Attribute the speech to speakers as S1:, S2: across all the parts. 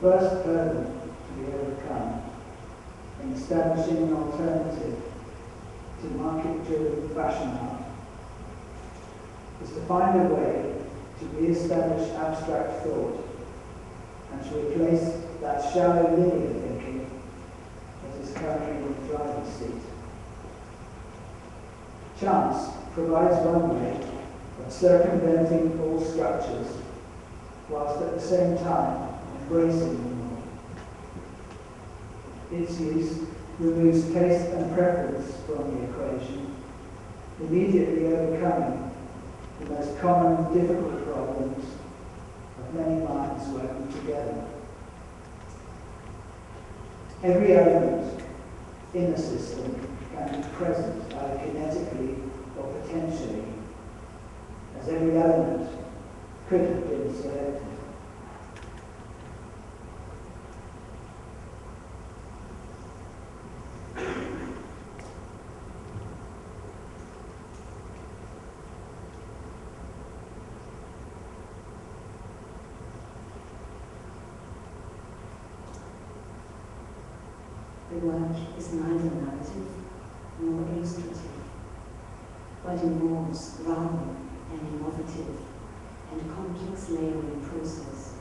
S1: first hurdle to be overcome in establishing an alternative to market-driven fashion art is to find a way to re-establish abstract thought and to replace that shallow linear thinking that is currently in the driving seat. Chance provides one way of circumventing all structures whilst at the same time embracing them all. Its use removes taste and preference from the equation, immediately overcoming the most common difficult problems of many minds working together. Every element in a system can be present either kinetically or potentially, as every element could have been selected.
S2: The work is neither narrative nor illustrative, but involves rather an innovative and complex layering process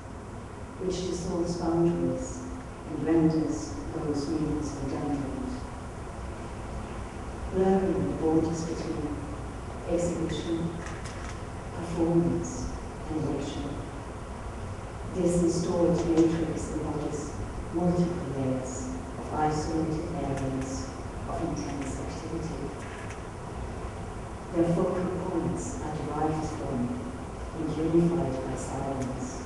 S2: which dissolves boundaries and renders those means redundant, blurring the borders between exhibition, performance, and lecture. This installed matrix embodies multiple layers of isolated areas of intense activity. Their focal points are derived from and unified by silence,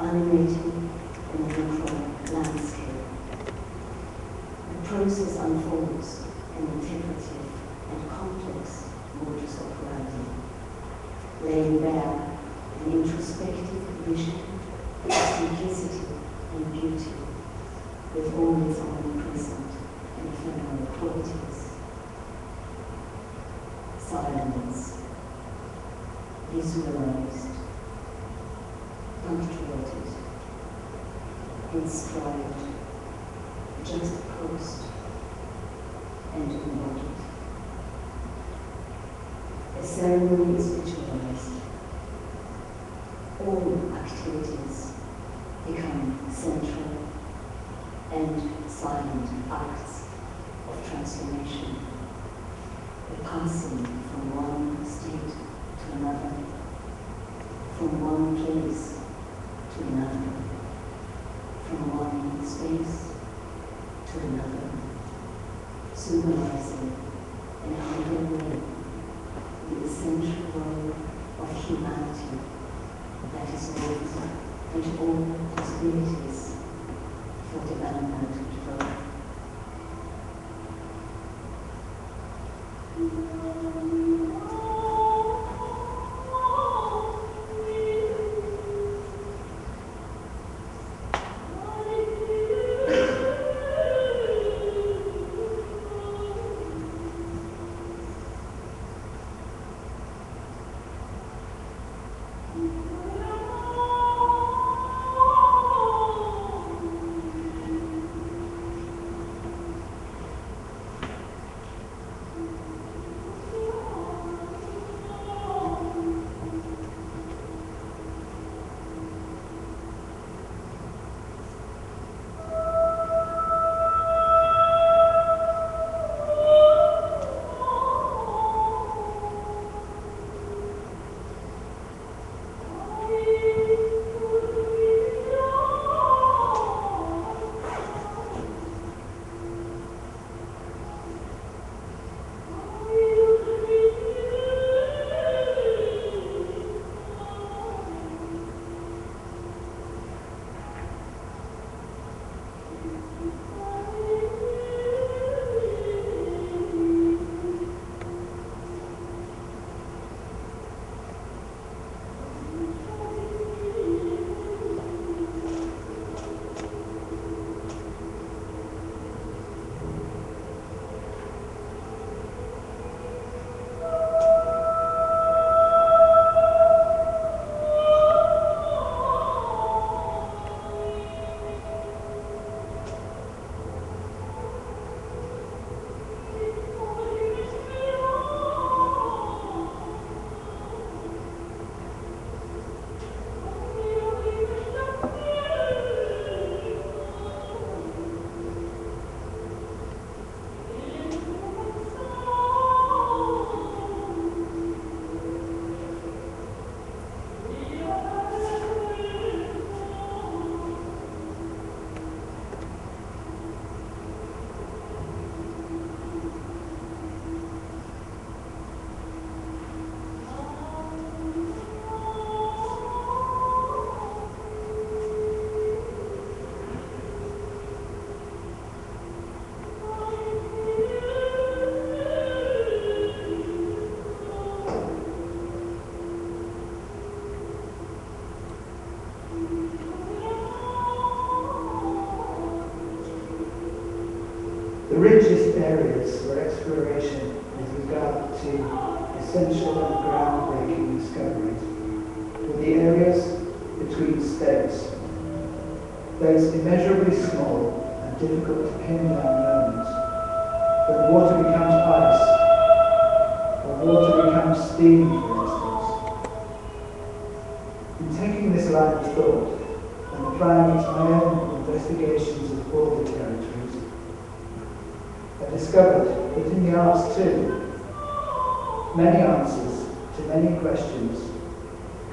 S2: animating a neutral landscape. The process unfolds an integrative and complex modus operandi, laying bare an introspective vision of simplicity and beauty, with all its omnipresent and ephemeral qualities. Silence, visualized, punctuated, inscribed, juxtaposed, and embodied. A ceremony is visualized. All activities become central and silent acts of transformation, the passing from one state to another, from one place to another, from one space to another, symbolizing in a hidden way the essential role of humanity that is open and all possibilities for development and growth.
S1: those immeasurably small and difficult to pin down moments when water becomes ice, or water becomes steam, for instance. In taking this line of thought and applying it to my own investigations of border territories, I discovered that in the arts too, many answers to many questions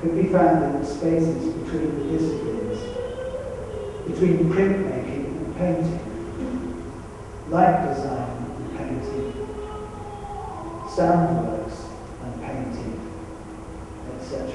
S1: could be found in the spaces between the disciplines, between printmaking and painting, light design and painting, soundworks and painting, etc.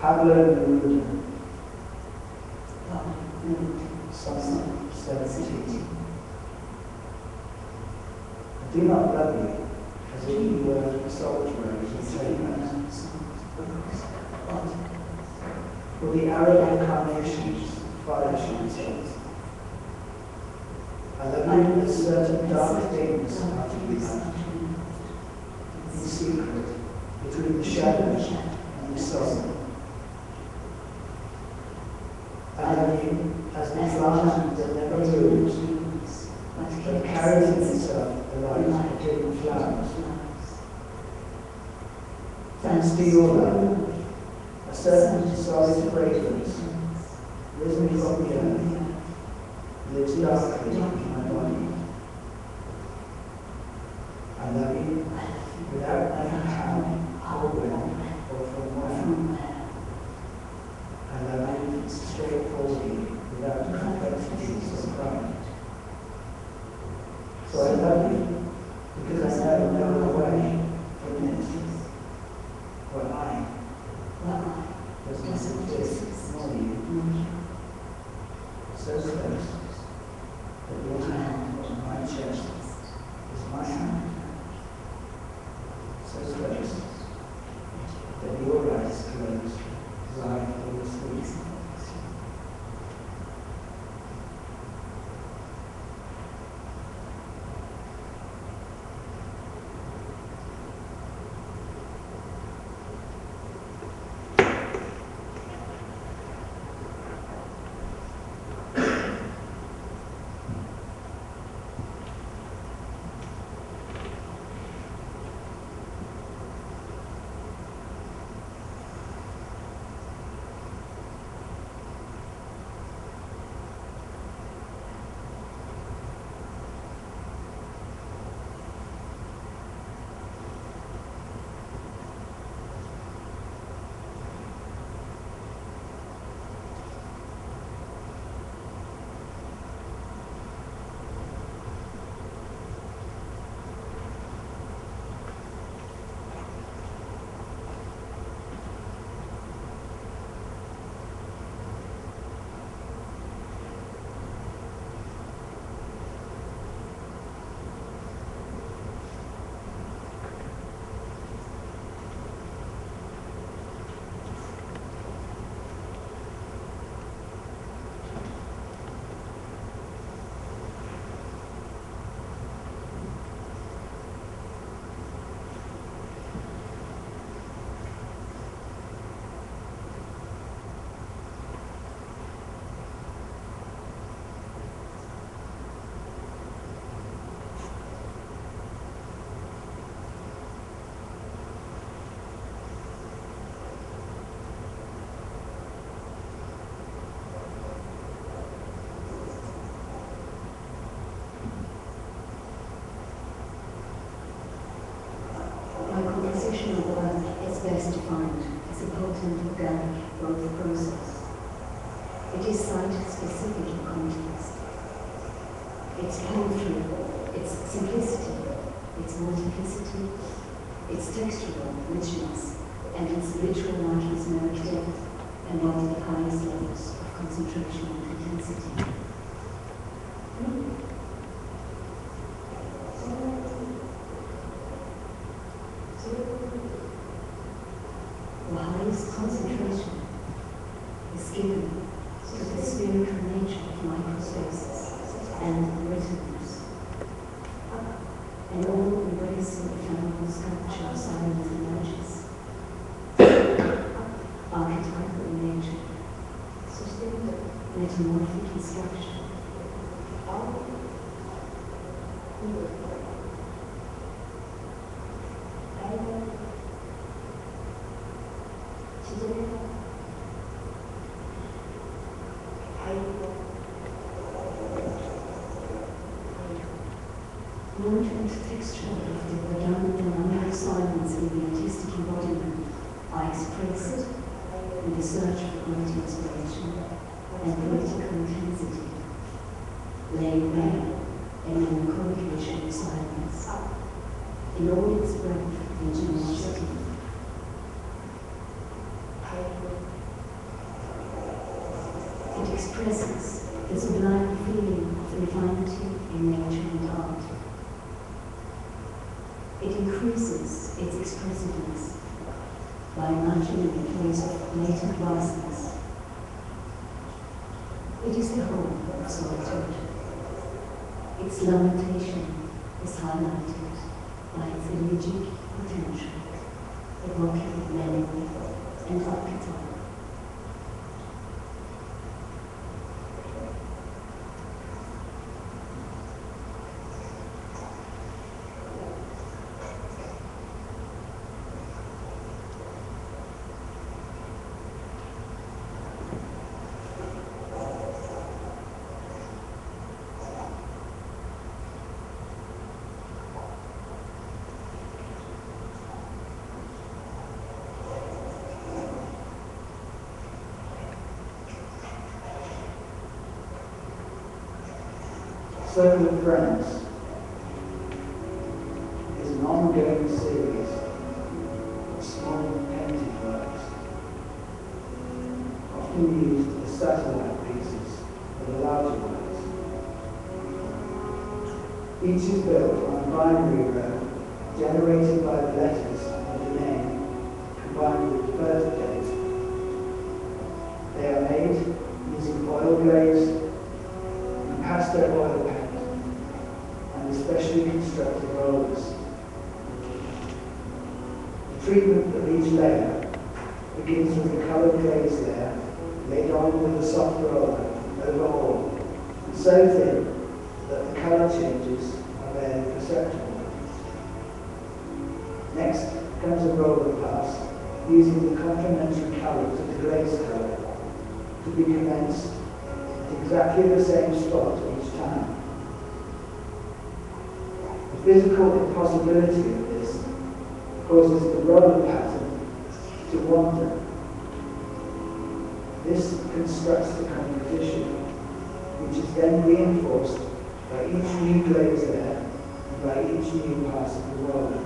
S1: Pablo Neruda, Psalm 17. I do not love you as if you were a soldier and taken, for the Arab incarnations of fire shooting. I love you as certain dark things are to be loved, in secret, between the shadow and the sun. I love you as the plant that never moves, but carries in itself the light of hidden flowers. Thanks to your love, a certain solid fragrance, risen from the earth, lives darkly in my body. I love you without knowing how, or when, or from where. I love you straightforwardly, without complexities or pride. So I love you because I know no other way from this. Where I does not exist, nor you. So close that your hand on my chest is my hand. So close
S2: It is site-specific in context. Its poetry, its simplicity, its multiplicity, its textual richness, and its ritual lightness merit depth embody the highest levels of concentration and intensity. The highest concentration is given to the spiritual nature of microspaces and rhythms, and all embracing ephemeral sculpture of silence emerges. Archetypal in nature, metamorphic in structure. Movement, texture of the dynamic silence in the artistic embodiment are expressed in the search for great inspiration and political intensity, laid bare in melancholic visual silence, in all its breadth and generosity. It expresses the sublime feeling of refinement in nature and art. It increases its expressiveness by imagining a place of latent vastness. It is the whole of solitude. Its lamentation is highlighted by its elegic potential, evoking memory and archetype.
S1: Circle of Friends is an ongoing series of small painted works, often used as satellite pieces for the larger works. Each is built on a binary row generated by the letters of the name combined with the birth date. They are made using oil glaze and pastel oil paint and especially constructed rollers. The treatment of each layer begins with the coloured glaze layer laid on with a soft roller over all, and so thin that the colour changes are barely perceptible. Next comes a roller pass using the complementary colours of the glaze colour to be commenced at exactly the same spot each time. The physical impossibility of this causes the roller pattern to wander. This constructs the composition, which is then reinforced by each new glaze layer and by each new pass of the roller,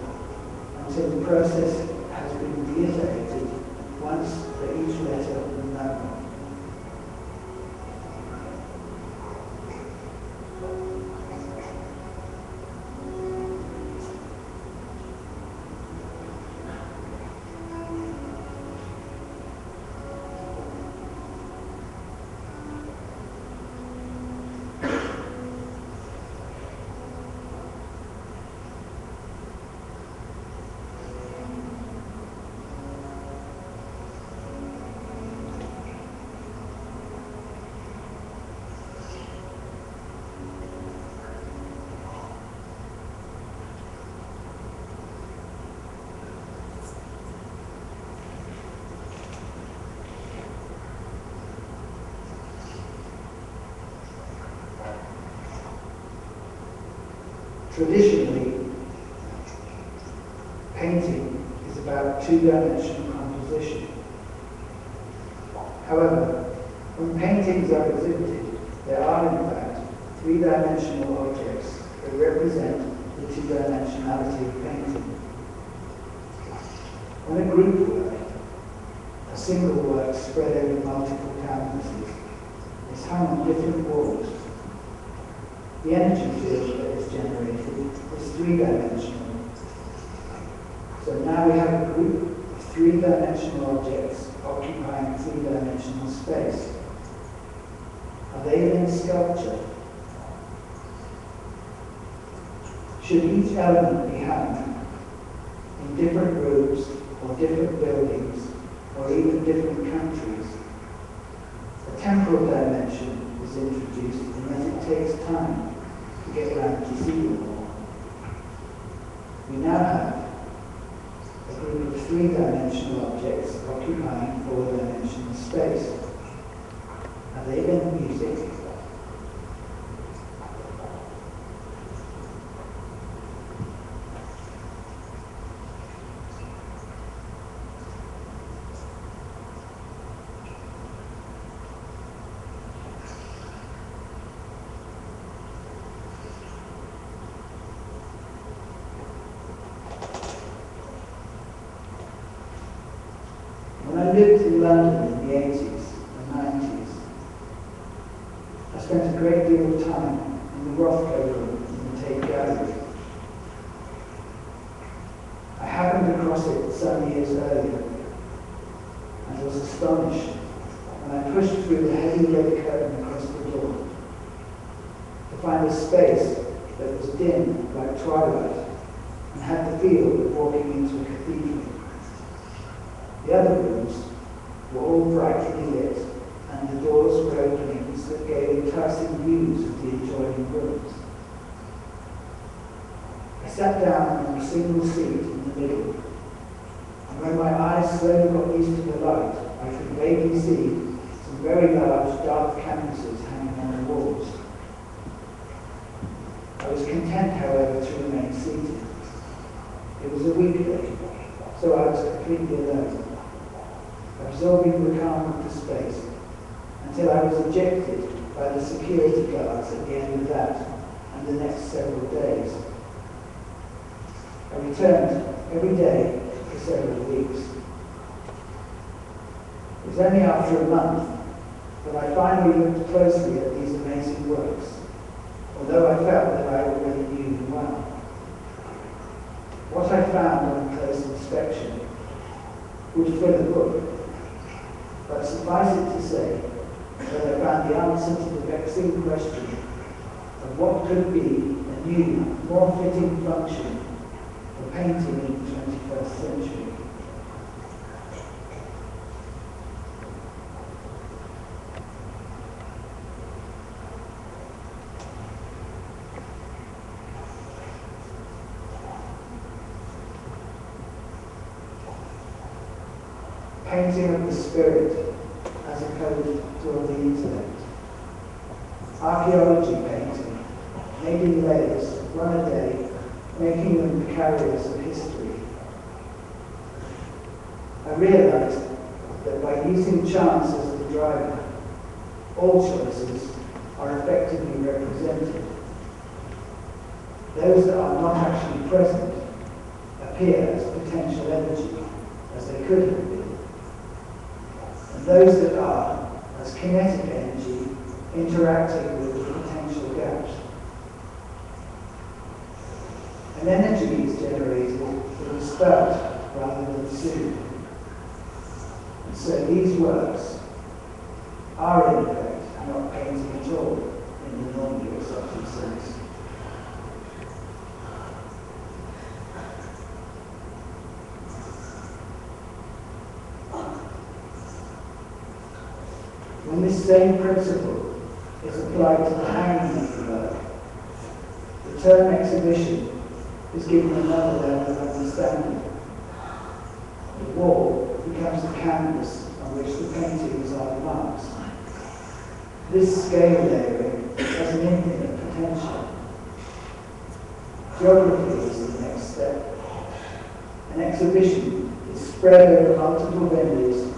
S1: until the process has been reiterated once for each letter and number. Traditionally, painting is about two-dimensional composition. However, when painting these are exhibited, there are in fact three-dimensional objects that represent the two-dimensionality of painting. When a group work, a single work spread over multiple canvases, is hung on different walls, the energy field that is generated is three-dimensional. So now we have a group of three-dimensional objects occupying three-dimensional space. Are they then sculpture? Should each element be hung in different rooms or different buildings or even different countries? A temporal dimension is introduced in that it takes time to get around to see them all. We now have a group of three-dimensional objects occupying four-dimensional space. Are they then music? When I lived in London in the 80s and 90s, I spent a great deal of time in the Rothko room in the Tate Gallery. I happened across it some years earlier and was astonished when I pushed through the heavy red curtain across the door to find a space that was dim like twilight and had the feel of walking into a cathedral. The other rooms were all brightly lit, and the doors were openings that gave enticing views of the adjoining rooms. I sat down on a single seat in the middle, and when my eyes slowly got used to the light, I could vaguely see some very large dark canvases hanging on the walls. I was content, however, to remain seated. It was a weekday, so I was completely alone, absorbing the calm of the space until I was ejected by the security guards at the end of that and the next several days. I returned every day for several weeks. It was only after a month that I finally looked closely at these amazing works, although I felt that I already knew them well. What I found on close inspection would fill a book, but suffice it to say that I found the answer to the vexing question of what could be a new, more fitting function for painting in the 21st century. Painting of the spirit as opposed to of the intellect. Archaeology painting, made in layers, one a day, making them the carriers of history. I realized that by using chance as the driver, all choices are effectively represented. Those that are not actually present appear as potential energy, as they could have been. And those that are as kinetic energy interacting with the potential gaps. An energy is generated that is felt rather than seen. And so these works are in effect not painting at all in the normally accepted sense. When this same principle is applied to the hanging of the work, the term exhibition is given another level of understanding. The wall becomes the canvas on which the paintings are marked. This scale layering has an infinite potential. Geography is the next step. An exhibition is spread over multiple venues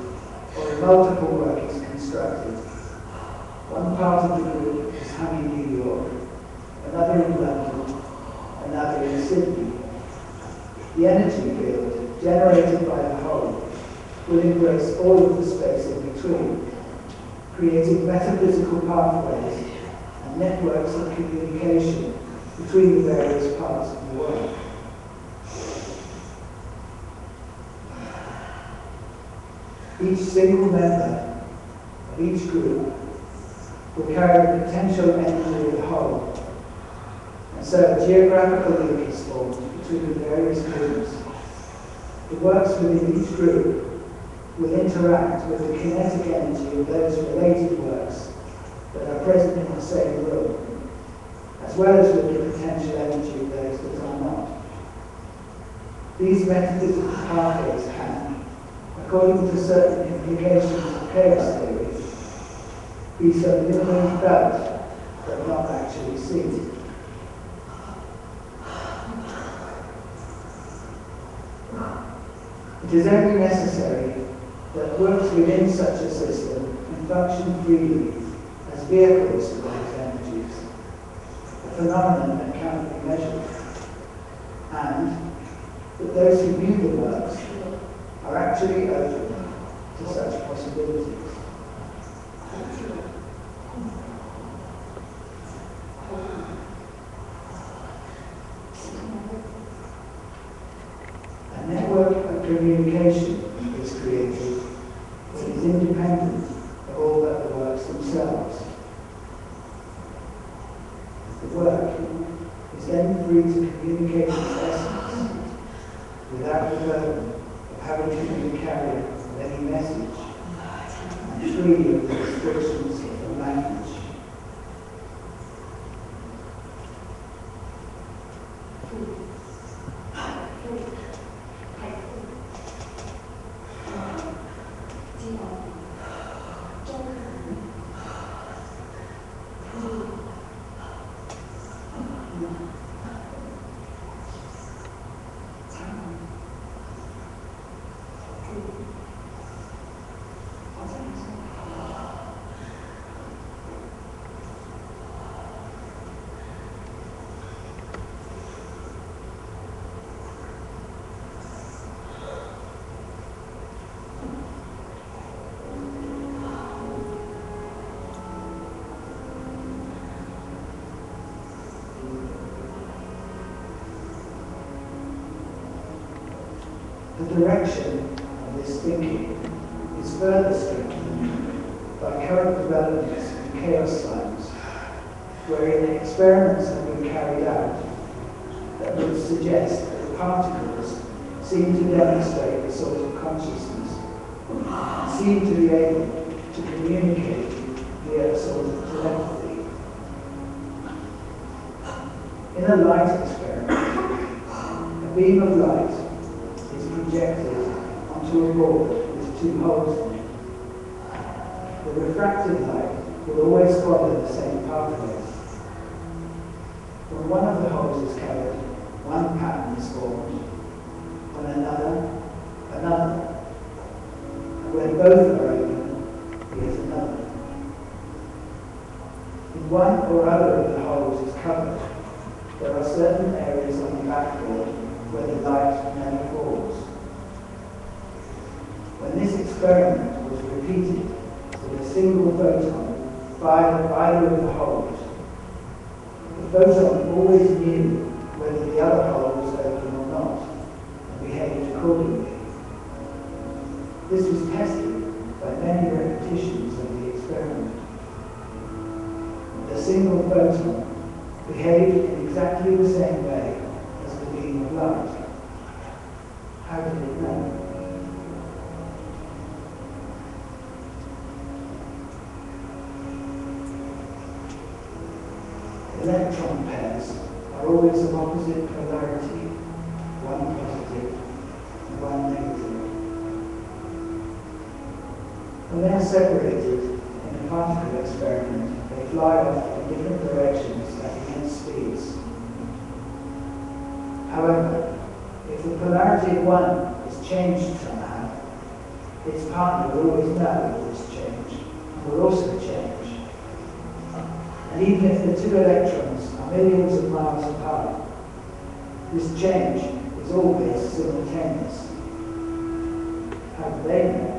S1: or a multiple work is constructed. One part of the group is hung in New York, another in London, another in Sydney. The energy field generated by the whole will embrace all of the space in between, creating metaphysical pathways and networks of communication between the various parts of the world. Each single member of each group will carry the potential energy of the whole, and so a geographical link is formed between the various groups. The works within each group will interact with the kinetic energy of those related works that are present in the same room, as well as with the potential energy of those that are not. These metaphysical pathways can, according to certain implications of chaos theory, be subliminally felt but not actually seen. It is only necessary that works within such a system can function freely as vehicles for those energies, a phenomenon that cannot be measured, and that those who view the works are actually open to such possibilities. A network of communication is created that is independent of all but the works themselves. The work is then free to communicate its essence without the burden of having to be the carrier of any message, and free of the restrictions of the language. The direction of this thinking is further strengthened by current developments in chaos science, wherein experiments have been carried out that would suggest that particles seem to demonstrate a sort of consciousness, and seem to be able to communicate via a sort of telepathy. In a light experiment, a beam of light projected onto a board with two holes in it. The refracted light will always follow the same pathways. When one of the holes is covered, one pattern is formed. When another, another. And when both are open, yet another. If one or other of the holes is covered, there are certain areas on the backboard where the light never falls. When this experiment was repeated with a single photon fired at either of the holes, the photon always knew whether the other hole was open or not, and behaved accordingly. This was tested by many repetitions of the experiment. The single photon behaved in exactly the same way as the beam of light. How did it know? Electron pairs are always of opposite polarity, one positive and one negative. When they are separated in a particle experiment, they fly off in different directions at immense speeds. However, if the polarity of one is changed somehow, its partner will always know of this change and will also change. And even if the two electrons are millions of miles apart, this change is always simultaneous. How do they know?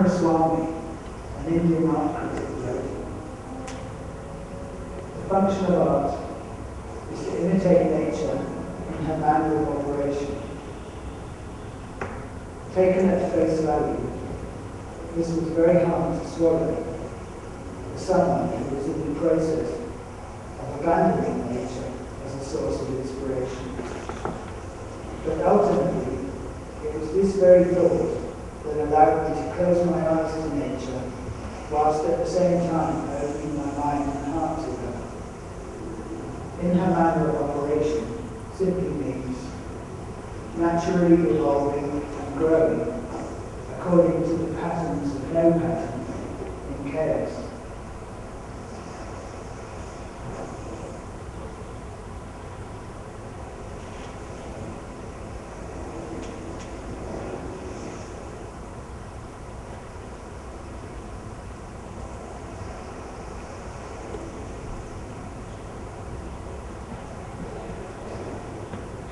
S1: Swami, an Indian art critic, wrote, "The function of art is to imitate nature in her manner of operation." Taken at face value, this was very hard to swallow for someone who was in the process of abandoning nature as a source of inspiration. But ultimately, it was this very thought that allowed me to close my eyes to nature, whilst at the same time opening my mind and heart to her. In her manner of operation simply means naturally evolving and growing according to the patterns of no pattern in chaos.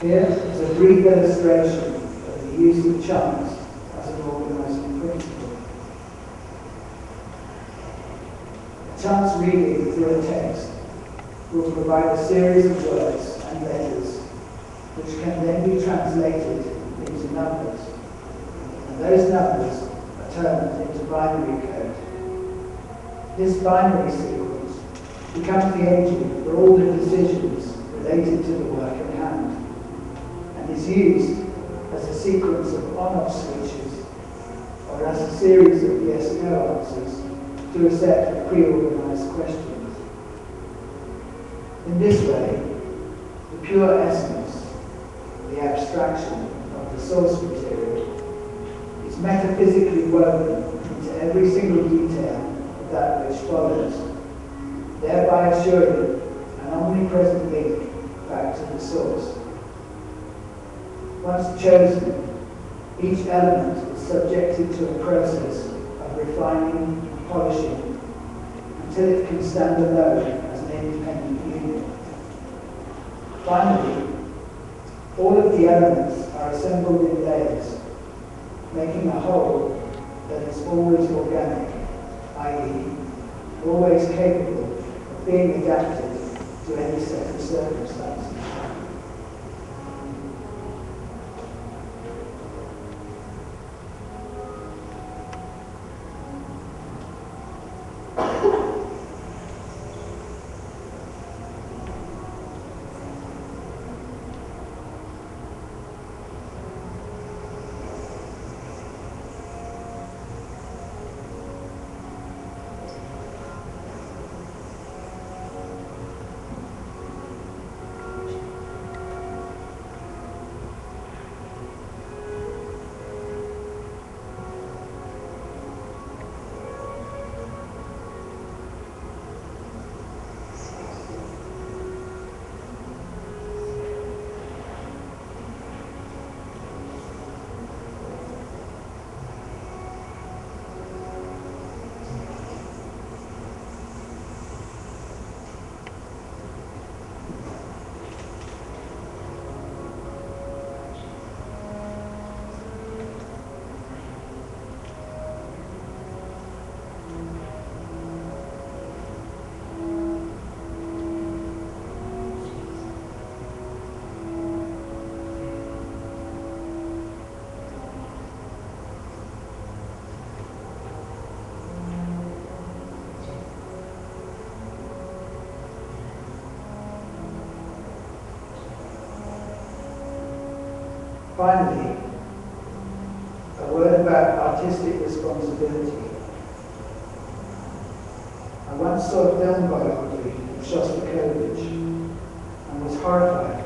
S1: Here is a brief illustration of the use of chants as an organising principle. A chant's reading through a text will provide a series of words and letters which can then be translated into numbers, and those numbers are turned into binary code. This binary sequence becomes the engine for all the decisions related to the work at hand, is used as a sequence of on-off switches or as a series of yes-no answers to a set of pre-organized questions. In this way, the pure essence, the abstraction of the source material, is metaphysically woven into every single detail of that which follows, thereby assuring an omnipresent link back to the source. Once chosen, each element is subjected to a process of refining and polishing until it can stand alone as an independent unit. Finally, all of the elements are assembled in layers, making a whole that is always organic, i.e., always capable of being adapted to any set of circumstances. Finally, A word about artistic responsibility. I once saw a film biography of Shostakovich and was horrified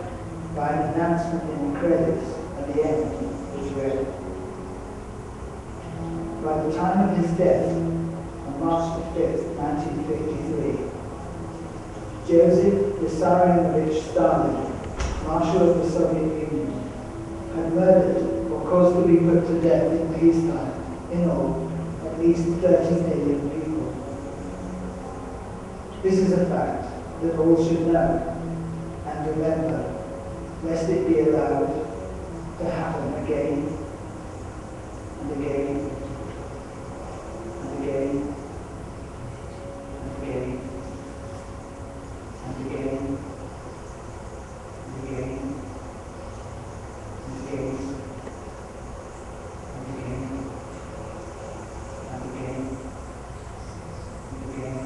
S1: by an announcement in the credits at the end, which read, by the time of his death, on March 5th, 1953, Joseph Vissarionovich Stalin, Marshal of the Soviet Union, had murdered or caused to be put to death in peacetime, in all, at least 30 million people. This is a fact that all should know and remember, lest it be allowed to happen again and again and again and again and again and again and again and again and again and again and again and again.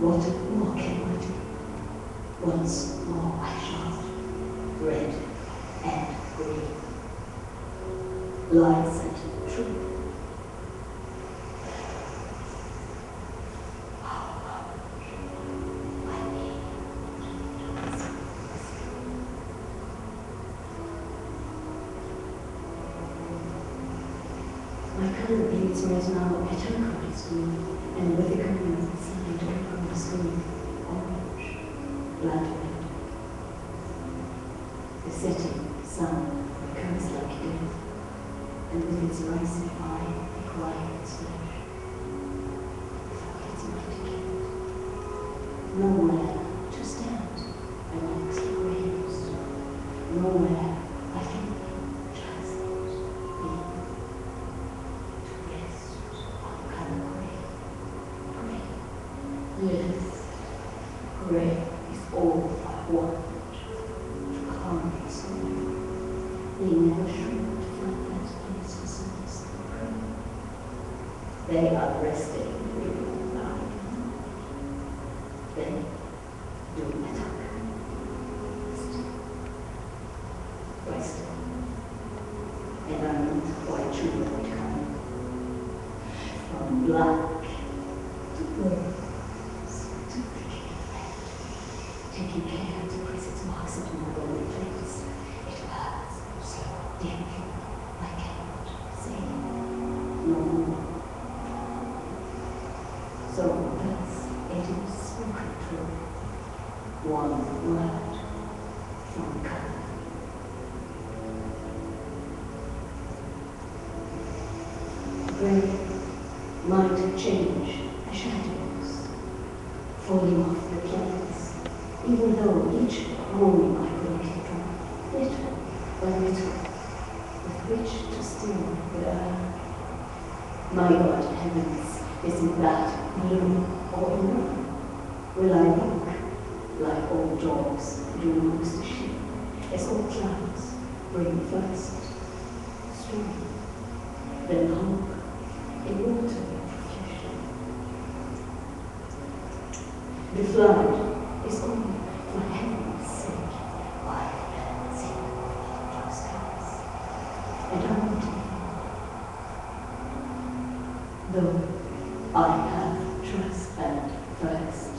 S2: What more can I do? Once more I shout, red and green, lies and truth. My current leads me as now a turquoise green, and with the coming side on the screen, orange, blood red. The setting sun recurs like death, and with its rising eye, it quiets flesh. It's mighty cat. Nowhere to stand amongst the graves, nowhere I can just be. Yes, grey is all I want. Calm soul. They never should find that place for solace and prayer. They are resting in real life. They do attack. Resting. And I'm not quite sure what kind. From black to blue. Taking care to press its marks upon my golden face. It hurts so deeply, I cannot say no more. So thus it is spoken true, one word from God. Grey might change the shadows, falling off the plains. Even though each morning I collect a drop, little by little, with which to still the earth. My God, heavens, isn't that blue or blue? Will I look like all dogs do amongst the sheep, as all clouds bring first storm, then hope in water profusion? The flood is only for heaven's sake, wild and sing those skies, and I want to though I have trust and thirst,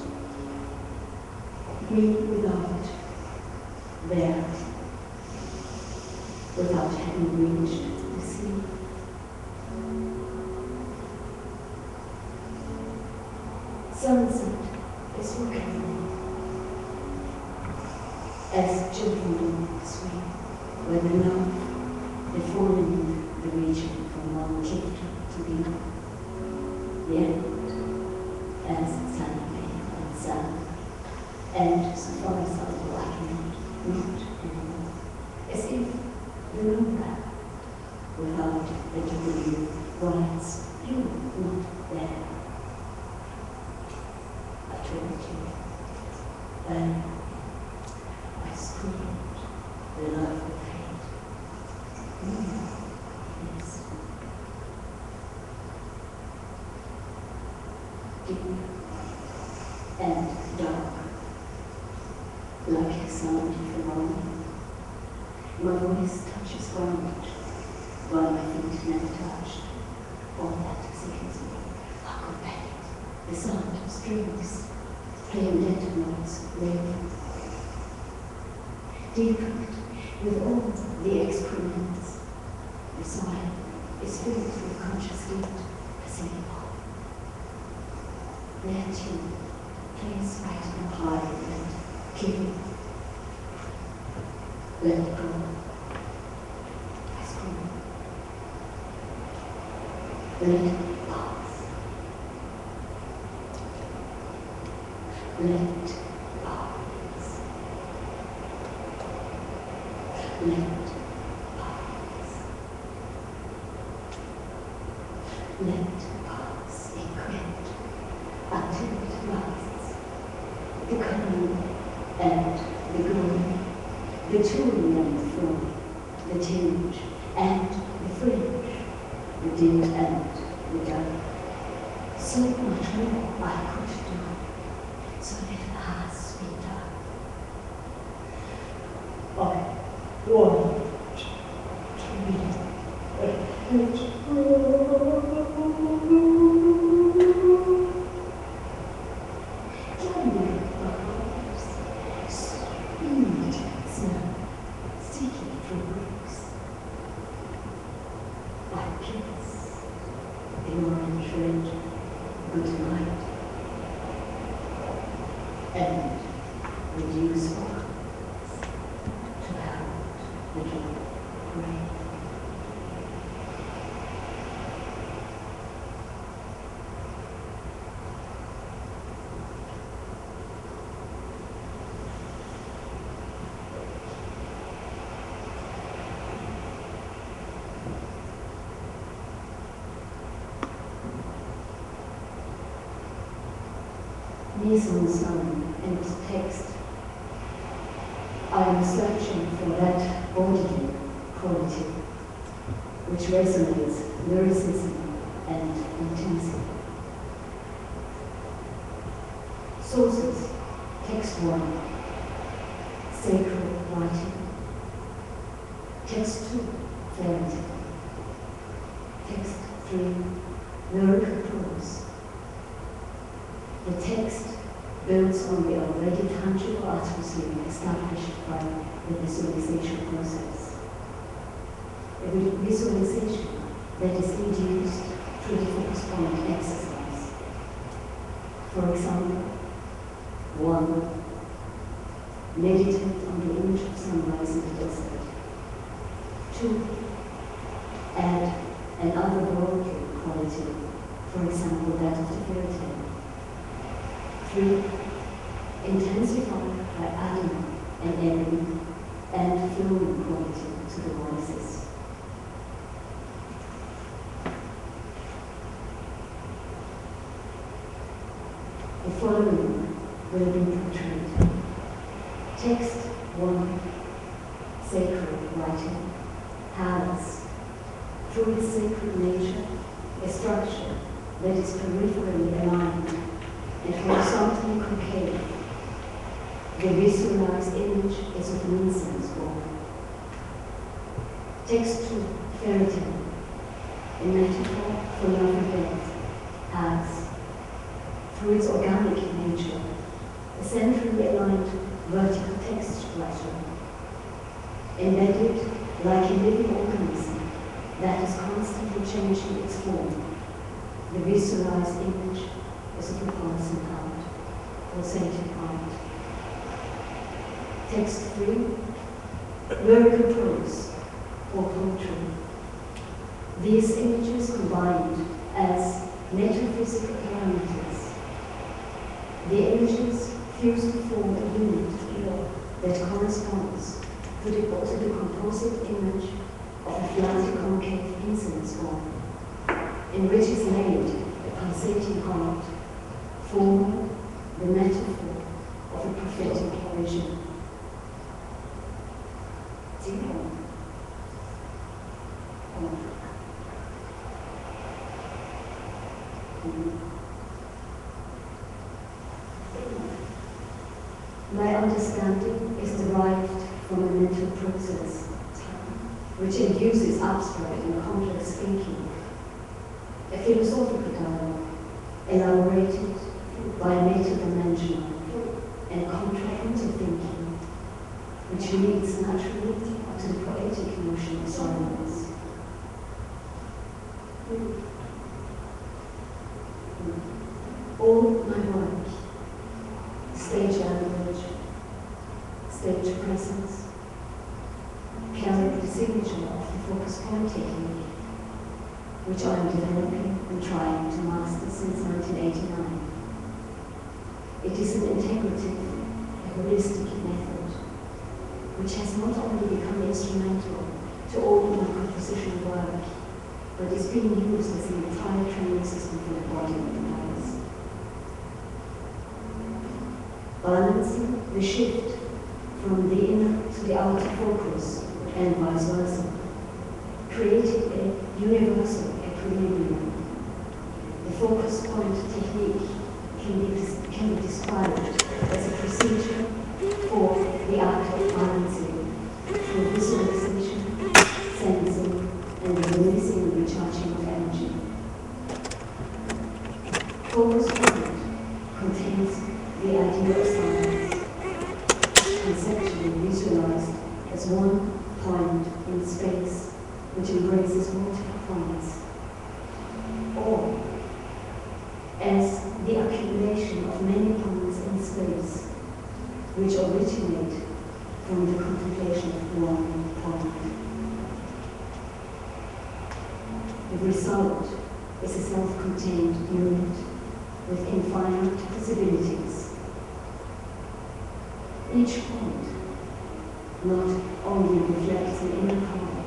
S2: me without there, without having reached the sea. Sunset is looking for me. As children do swing, where they love, they fall in the region from one cliff to the other. The end, as suddenly and sad, and so far as I cannot, not anymore, as if the longer, without the W writes, you not there. I told you, and I screamed the love of hate. Yes. Deep and dark, like a sound from morning. My voice touches ground, while my feet never touched. All that sickens me. How could I? The sound of strings, playing dead notes, ringing. Deepened with all the excrements, the soil is filled with conscious heat, asleep. Their tune plays right and high and killing. Let it go. I scream. Let it pass. Let it pass. Let it pass. Let it pass increment until it rises. The coming and the going, the toing and the flow, the tinge and the fringe, the dim and the dark. So much more I could do.
S1: want to be ahead.
S2: Mise-en-scène and text. I am searching for that bodily quality which resonates lyricism and intensity. Sources: text 1, sacred writing. Text 2, fairy tale. Text 3, lyrical prose. The text builds on the already tangible atmosphere established by the visualization process. A visualization that is induced through the focus point exercise. For example, 1. Meditate on the image of sunrise in the desert. 2. Add another worldly quality, for example that of the fairy tale. 3. Intensify by adding an airy and flowing quality to the voices. The following will be portrayed. Text 1, sacred writing, has, through its sacred nature, a structure that is peripherally aligned and horizontally concave. The visualized image is of an incense ball. Text 2, fairy tale, a metaphor for love and death, has, through its organic nature, a centrally aligned vertical text structure, embedded like a living organism that is constantly changing its form. The visualized image is of a pulsing heart, pulsating heart. Text 3, lyrical prose, or poetry. These images combined as metaphysical parameters. The images fuse to form a unit that corresponds to the composite image of a flat concave incense ball, in which is laid a pulsating heart, forming the metaphor of a prophetic vision. 0. My understanding is derived from a mental process which induces abstract and complex thinking, a philosophical dialogue elaborated by meta-dimensional and comprehensive thinking, which leads naturally to the poetic notion of silence. All my work, stage language, stage presence, carry the signature of the focus point technique, which I am developing and trying to master since 1989. It is an integrative, a holistic method, which has not only become instrumental to all my compositional work, but is being used as an entire training system for the body and the eyes. Balancing the shift from the inner to the outer focus and vice versa, creating a universal equilibrium. The focus point technique can be described as a procedure for the act of balancing through visual which originate from the contemplation of one point. The result is a self-contained unit with infinite possibilities. Each point not only reflects an inner power,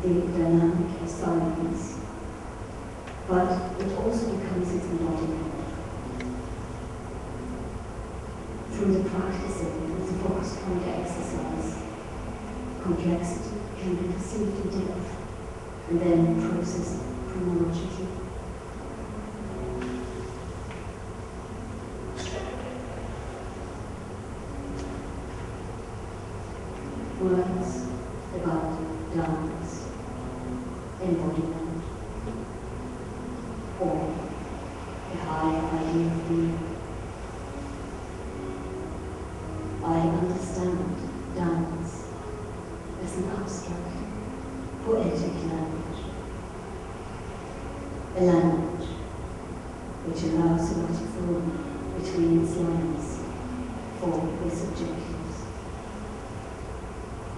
S2: the dynamic of silence, but it also becomes its embodiment. Through the practicing with the focus point exercise, complexity can be perceived in depth and then processed chronologically. Words about dance, embodiment, or the higher idea of being. I understand dance as an abstract, poetic language, a language which allows erotic form between its lines for its objectives.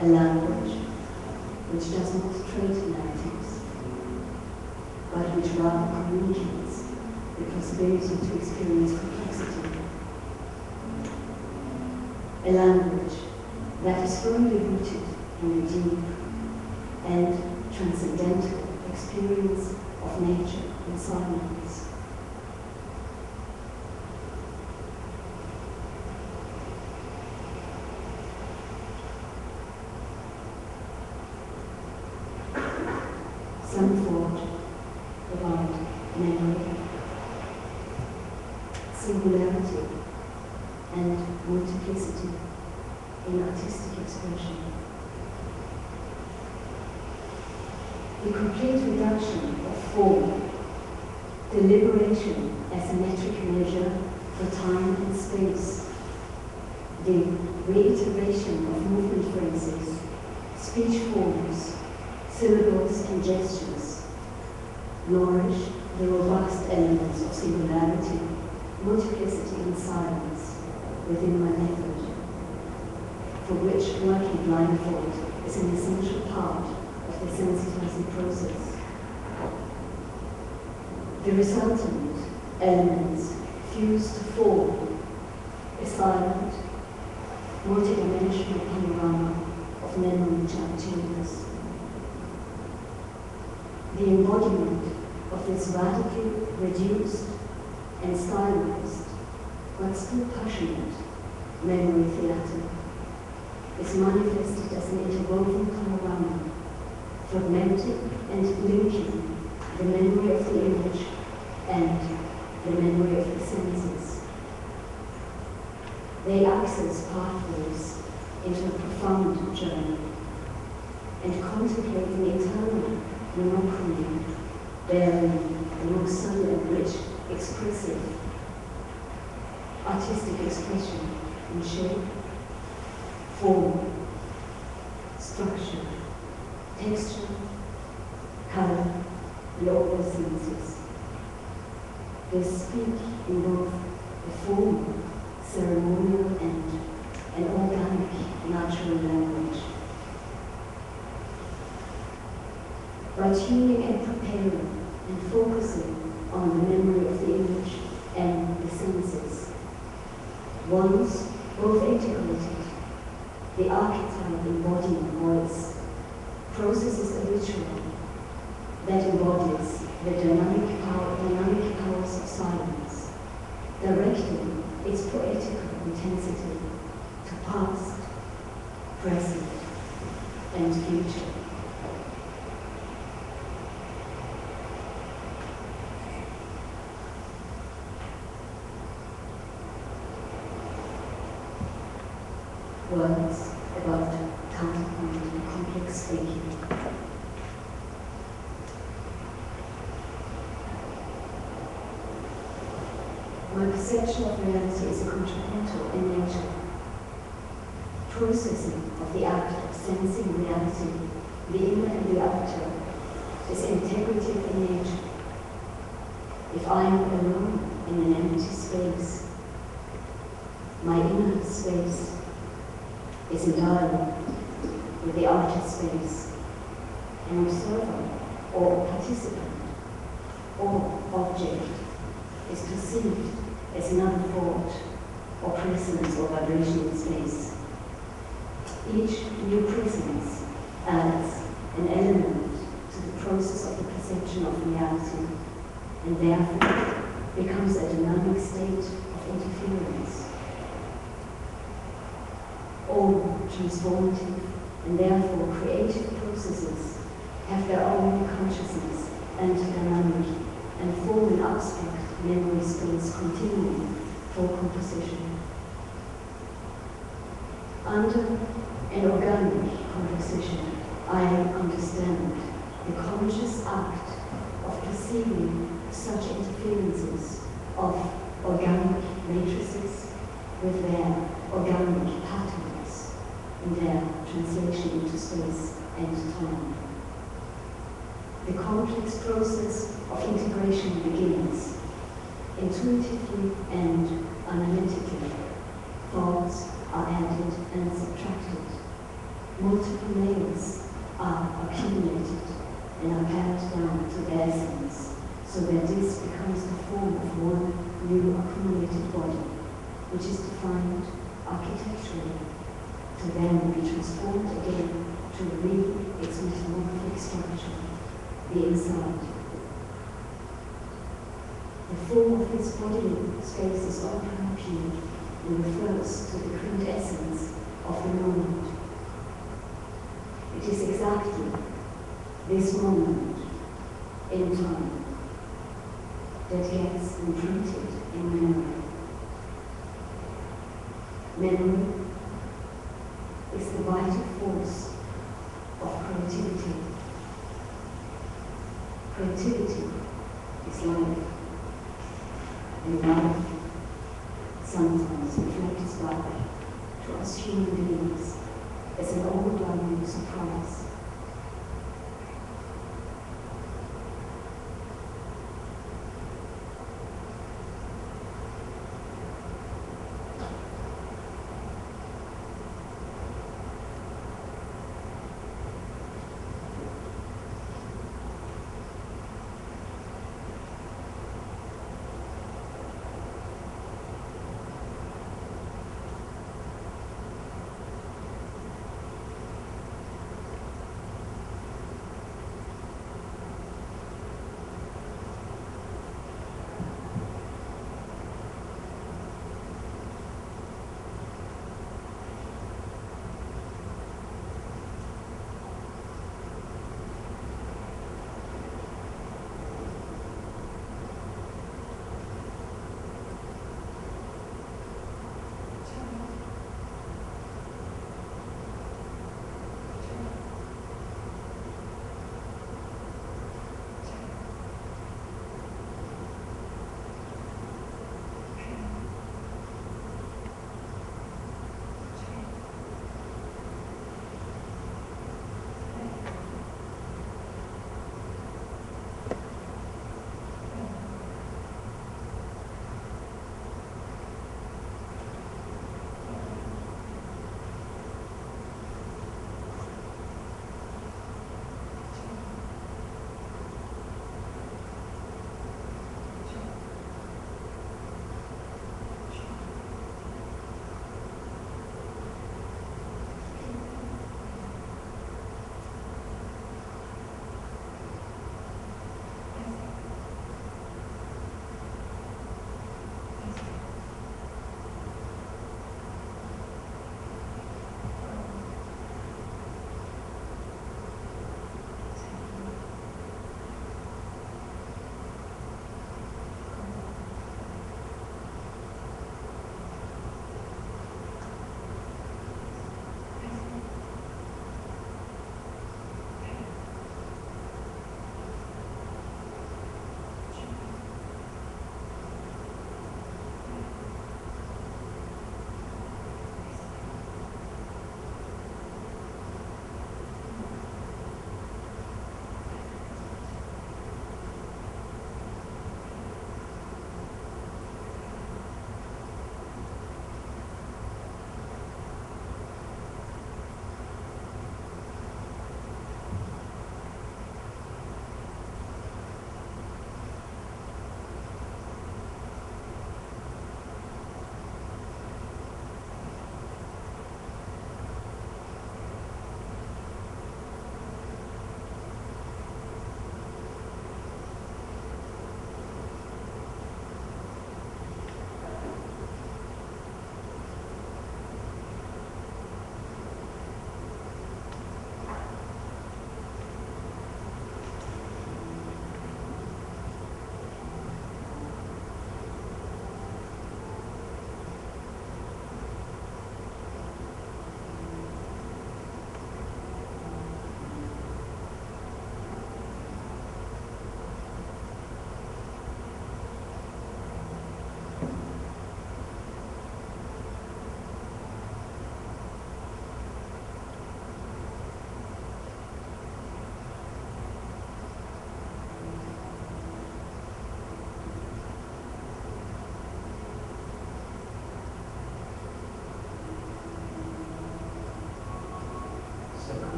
S2: A language which does not trade narratives, but which rather communicates the possibility to experience complexity. A language that is firmly rooted in the deep and transcendental experience of nature and silence. Some thought about memory, singularity, and multiplicity in artistic expression. The complete reduction of form, deliberation as a metric measure for time and space, the reiteration of movement phrases, speech forms, syllables and gestures, nourish the robust elements of singularity, multiplicity and silence within my method, for which working blindfold is an essential part of the sensitizing process. The resultant elements fused to form a silent, multidimensional panorama of memory chambers. The embodiment of this radically reduced and stylized, but still passionate, memory theatre is manifested as an interwoven panorama, fragmenting and linking the memory of the image and the memory of the senses. They access pathways into a profound journey and contemplate the internal monochrony bearing the most subtle and rich, expressive, artistic expression in shape, form, structure, texture, color, and all the senses. They speak in both a formal, ceremonial, and an organic, natural language. By tuning and preparing and focusing on the memory of the image and the senses, once both integrated, the archetype embodying voice processes a ritual that embodies the dynamic powers of silence, directing its poetical intensity to past, present, and future. Words about counterpoint and complex thinking. My perception of reality is a contrapuntal in nature. Processing of the act of sensing reality, the inner and the outer, is integrative in nature. If I am alone in an empty space, My inner space is in dialogue with the outer space. An observer or participant or object is perceived as another thought or presence or vibration in space. Each new presence adds an element to the process of the perception of reality and therefore becomes a dynamic state of interference. All transformative and therefore creative processes have their own consciousness and dynamic and form an abstract memory space continuum for composition. Under an organic composition, I understand the conscious act of perceiving such interferences of organic matrices with their organic patterns in their translation into space and time. The complex process of integration begins intuitively and analytically. Thoughts are added and subtracted. Multiple layers are accumulated and are pared down to their essence, so that this becomes the form of one new accumulated body, which is defined architecturally, to then be transformed again to its metamorphic structure, the inside. The form of this bodily space is open pure and refers to the quintessence of the moment. It is exactly this moment in time that gets imprinted in memory. Memory is the vital force of creativity. Creativity is life, and life sometimes reflects back to us human beings as an overwhelming surprise.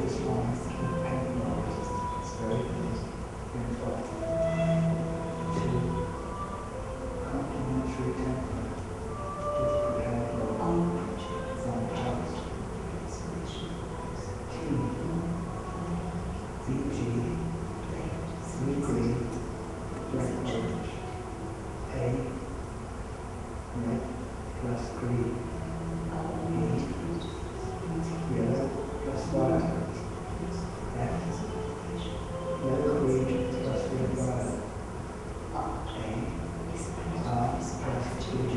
S1: this line to the pain line. It's very beautiful. 2. Complementary tempo. With prepared low. One house. T. VG. Weekly. Red orange. A. Red plus green. Yellow plus white. F. Yellow green plus red violet. A. R plus blue.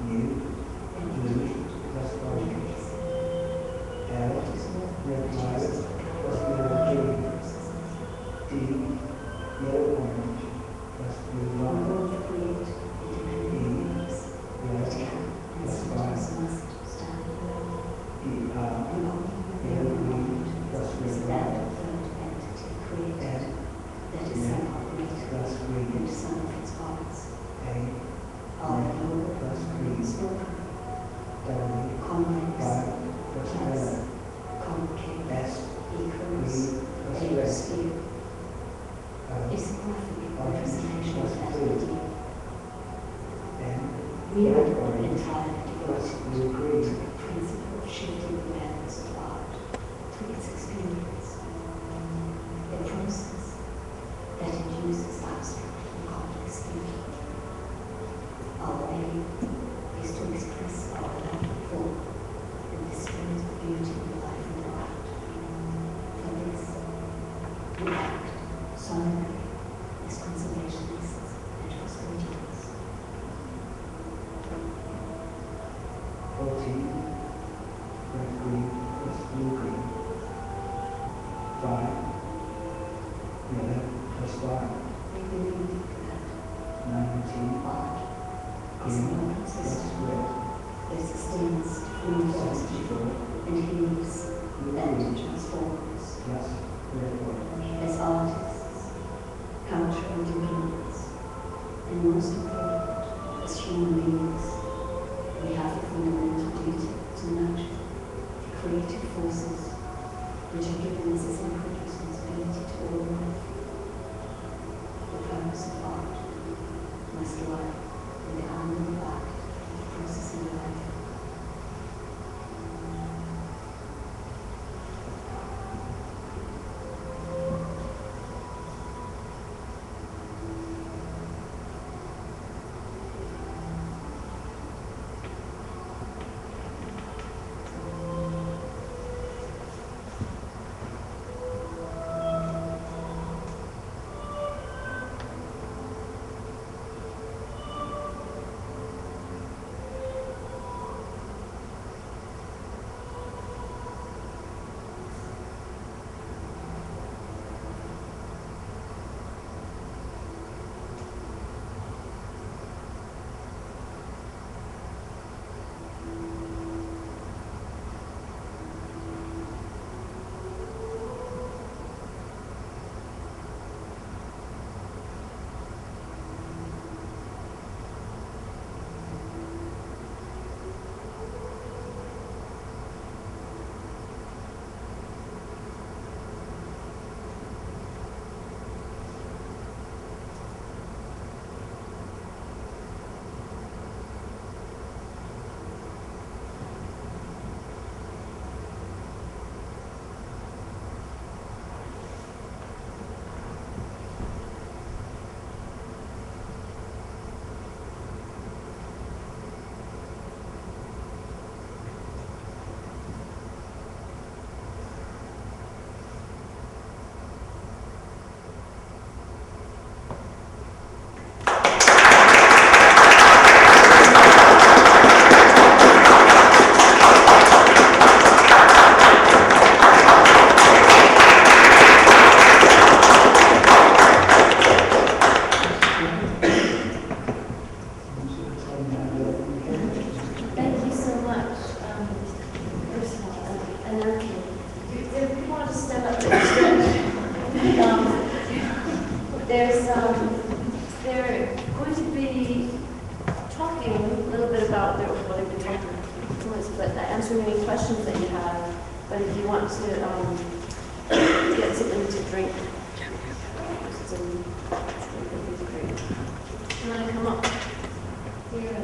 S1: U. Blue plus orange. L. Red violet plus yellow green. D. Yellow orange plus blue violet. E. Red plus violet. Yellow green plus red violet. M. Red plus green. A. Red plus green. W. Violet plus yellow. S. Green plus red.
S2: Is a perfect representation of that
S1: blue.
S2: idea.
S1: N.
S2: We are
S1: Red orange
S2: entirely
S1: plus
S2: devoted
S1: blue
S2: to
S1: green.
S2: the principle of shaping awareness of art to its experience, a process that induces abstract and complex thinking. Our aim is to express our love for and the spirit of beauty in life and art. For this, we act solemnly as conservationists and custodians.
S1: 14. Red green plus blue green. 5. Yellow plus white.
S2: We believe that
S1: 19.
S2: art is
S1: Green
S2: more
S1: plus
S2: consistent,
S1: red.
S2: that sustains uniformity
S1: 64.
S2: and heals
S1: Blue
S2: and
S1: green
S2: transforms.
S1: plus red orange.
S2: As artists, cultural diplomats, and most important, as human beings, we have a fundamental duty to nurture the creative forces which are given us a sacred responsibility to all life. The purpose of art must lie in the animal act of processing life.
S3: They're going to be talking a little bit about what they've been talking before, but answering any questions that you have. but if you want to get something to drink, some great. Do you want to come up here?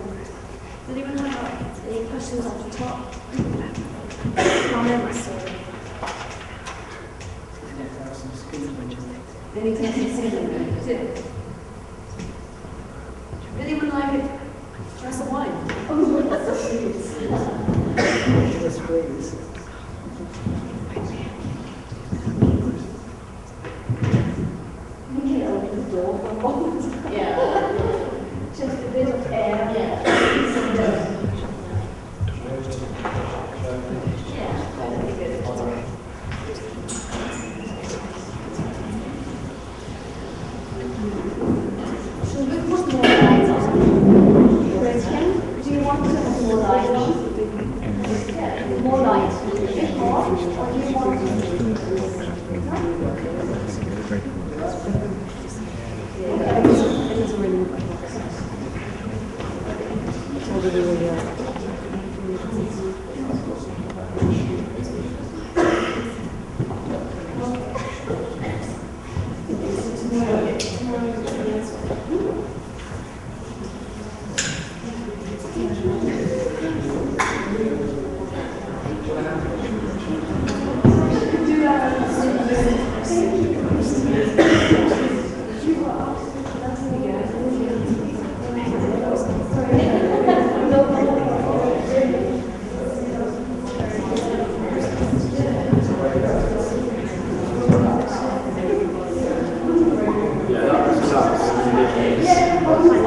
S3: Does anyone have any questions off the top? Comments or any questions? Anyone like a glass of wine? Oh,
S1: Yes, please.
S2: You can open the door for a moment.
S3: Yeah.
S2: Just a bit of air.
S3: Yeah. That'd be good.
S2: Should we put more light on? Christian, do you want to have more light on? Yeah, more light. A bit more? Or do you want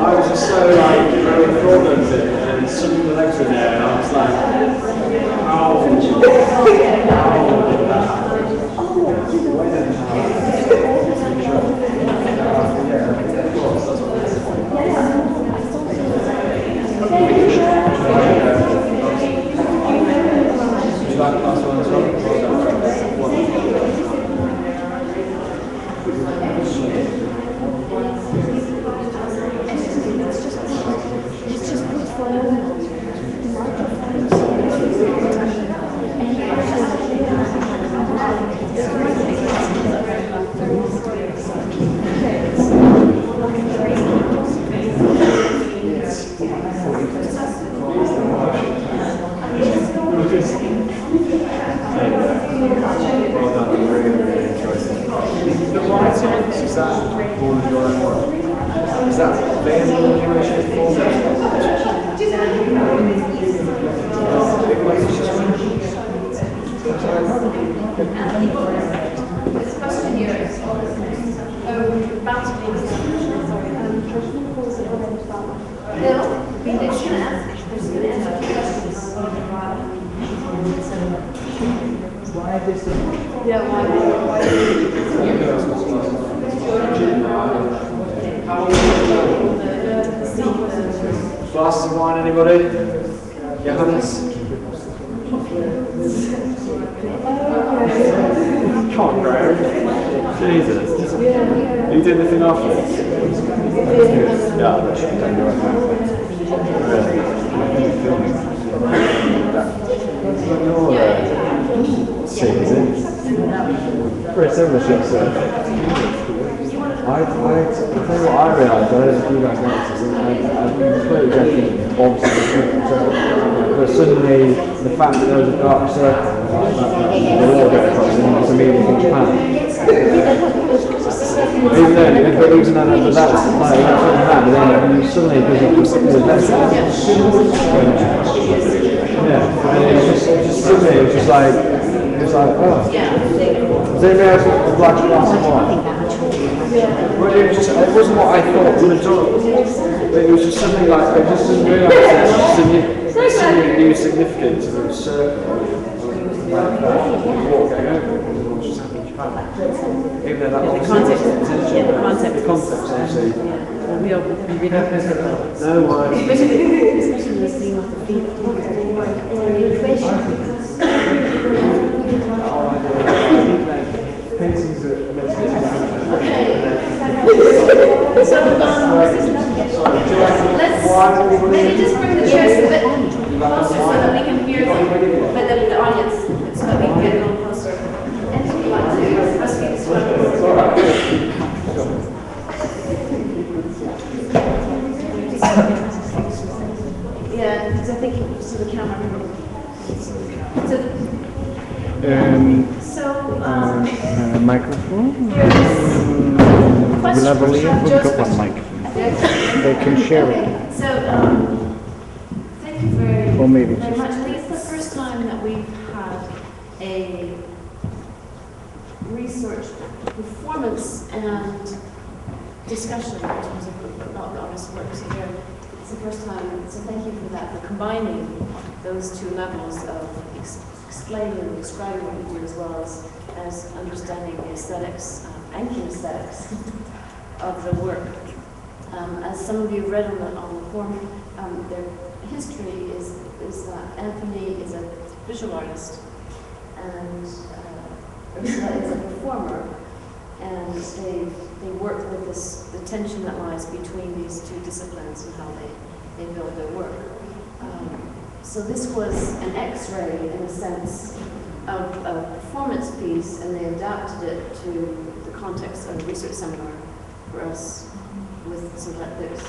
S4: I was just so like very fraudulent and some of the legs were there and I was like, would you like to pass one as well?
S2: it's just good for the microphone?
S4: Well done, you really, really enjoyed it. The writing, is that all of your own work? Is that available in your shape form?
S3: This question here is bounce no, they're just going to answer a few questions.
S1: Why this?
S3: Yeah, why?
S4: Glasses of wine, anybody? Johannes? Come on, Graham. Jesus. Are you doing anything after this?
S5: Very similar shit, I tell you what I realised, I don't know if you guys noticed this, I've been completely joking, obviously, but suddenly the fact that there was a dark circle, like the wall get across it, it's immediately in Japan. Even then, but that's like, but then you suddenly it goes up to the best. Yeah, and it was just like, oh. Does anybody else want a black glass of wine? Well, it wasn't what I thought at all. But it was just something like, I just didn't realise there's some new significance of a circle. Like that, walk going over it, because it all just happened in Japan. Even though that obviously the concept, obviously. No wine.
S2: Especially the thing of the feet.
S5: Paintings that
S3: let's maybe just bring the chairs a bit closer so that we can hear them, but the audience, so that we can get
S5: Microphone?
S3: Question.
S5: We'll have we've got one microphone. They can share it.
S3: So, thank you very,
S5: Or maybe
S3: very
S5: just-
S3: much. I think it's the first time that we've had a research performance and discussion in terms of not the artist's works here. It's the first time, so thank you for that, for combining those two levels of explaining and describing what you do as well as understanding the aesthetics and kinesthetics of the work. As some of you read on the form, their history is that Anthony is a visual artist and Ursula is a performer, and they work with the tension that lies between these two disciplines and how they build their work. So this was an X-ray, in a sense, of a performance piece, and they adapted it to the context of a research seminar for us with some lectures.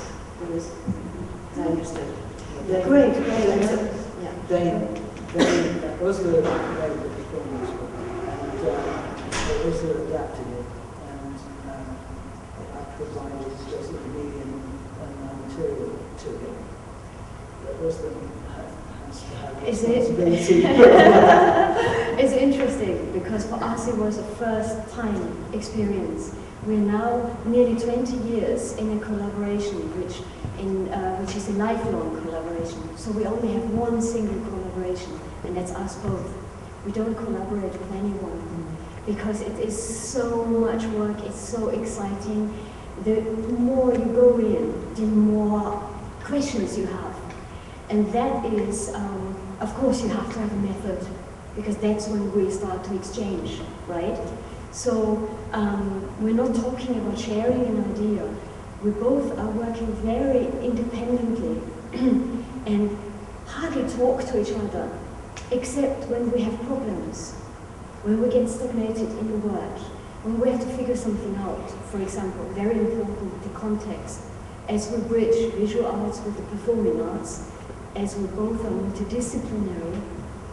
S3: As I understood.
S2: Great.
S3: Yeah.
S1: That was the performance, and they also adapted it, and I provided just a medium and material to it. That was the
S2: Is it? It's interesting because for us it was a first time experience. We're now nearly 20 years in a collaboration, which is a lifelong collaboration. So we only have one single collaboration, and that's us both. We don't collaborate with anyone because it is so much work. It's so exciting. The more you go in, the more questions you have. And that is, of course, you have to have a method, because that's when we start to exchange, right? So we're not talking about sharing an idea. We both are working very independently and hardly talk to each other, except when we have problems, when we get stagnated in the work, when we have to figure something out. For example, very important, the context. As we bridge visual arts with the performing arts, as we both are multidisciplinary,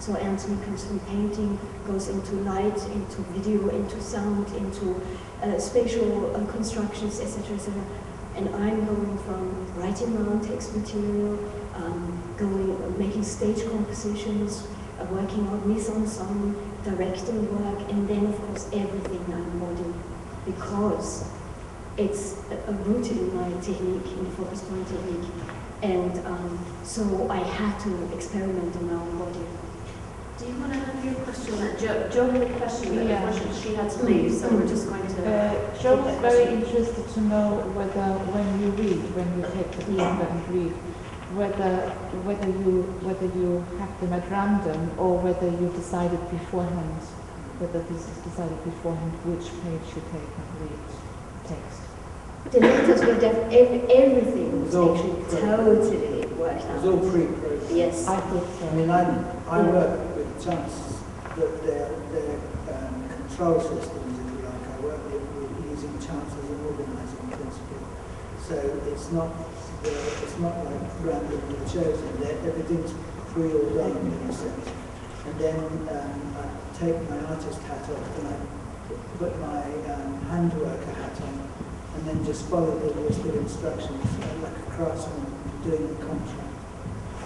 S2: so Anthony comes from painting, goes into light, into video, into sound, into spatial constructions, etc., etc. And I'm going from writing my own text material, making stage compositions, working on mise-en-scène, directing work, and then of course everything I embody, because it's rooted in my technique, in the focus point technique. And so I had to experiment on my own body.
S3: Do you want to have your question on that? Jo had a question, but unfortunately she had to leave, so we're just going to...
S6: Jo was very interested to know whether when you read, when you take the paper and read, whether you have them at random or whether you decided beforehand, whether this is decided beforehand which page you take and read text.
S2: The letters were everything was actually totally worked out.
S1: It was all pre-processed.
S2: Yes.
S6: I thought so.
S1: I mean, I work with chances that their control systems, if you like. I work with using chance as an organising principle. So it's not like randomly chosen. Everything's preordained in a sense. And then I take my artist hat off and I put my hand worker hat on, and then just follow the list of instructions like a craftsman doing a contract.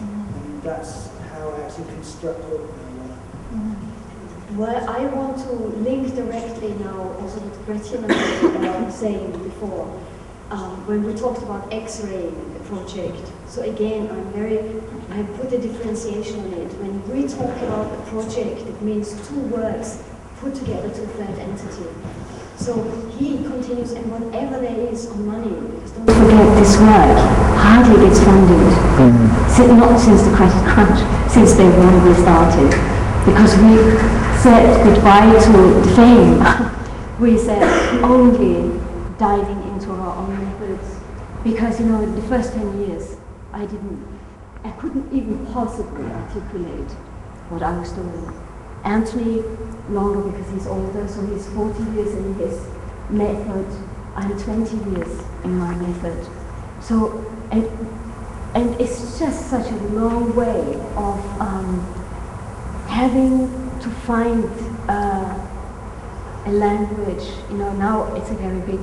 S1: And that's how I actually construct all of my work.
S2: Well, I want to link directly now also with Gretchen and I was saying before, when we talked about X-raying the project. So again, I put a differentiation on it. When we talk about a project, it means two works put together to a third entity. So he continues, and whatever there is on money, because don't forget this work hardly gets funded. Not since the credit crunch, since day one we started. Because we said goodbye to the fame. We said only diving into our own methods. Because the first 10 years, I couldn't even possibly articulate what I was doing. Anthony, longer because he's older, so he's 40 years in his method. I'm 20 years in my method. So, and it's just such a long way of having to find a language. You know, now it's a very big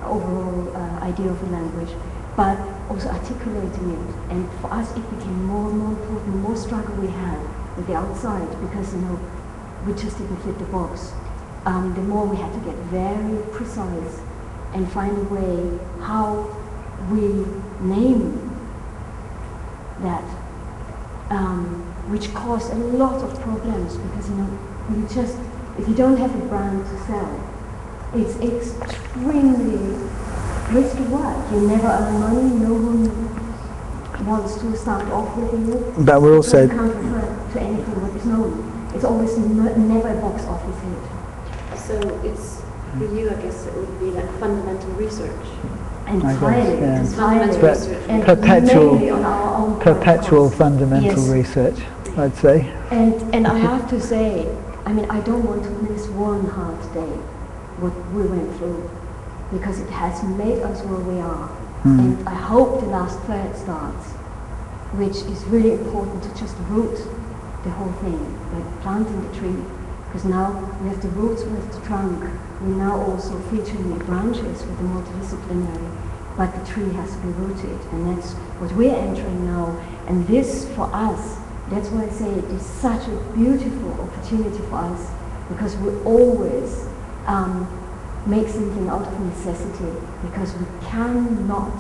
S2: overall idea of a language, but also articulating it. And for us, it became more and more important. The more struggle we had with the outside, because you know, we just didn't fit the box. The more we had to get very precise and find a way how we name that, which caused a lot of problems, because you know, if you don't have a brand to sell, it's extremely risky work. You never earn money, no one wants to start off with you.
S1: But we're also...
S2: You can't refer to anything what is known. It's always never a box office hit.
S3: So it's, for you, I guess it would be like fundamental research.
S2: Entirely,
S1: yeah.
S2: entirely.
S1: But perpetual,
S2: mainly on our own
S1: perpetual
S2: podcast.
S1: fundamental
S2: Yes.
S1: research, I'd say.
S2: And I have to say, I mean, I don't want to miss one hard day, what we went through, because it has made us where we are. And I hope the last third starts, which is really important to just root the whole thing, like planting the tree. Because now we have the roots, we have the trunk. We're now also featuring the branches with the multidisciplinary, but the tree has to be rooted, and that's what we're entering now. And this, for us, that's why I say it is such a beautiful opportunity for us, because we always make something out of necessity, because we cannot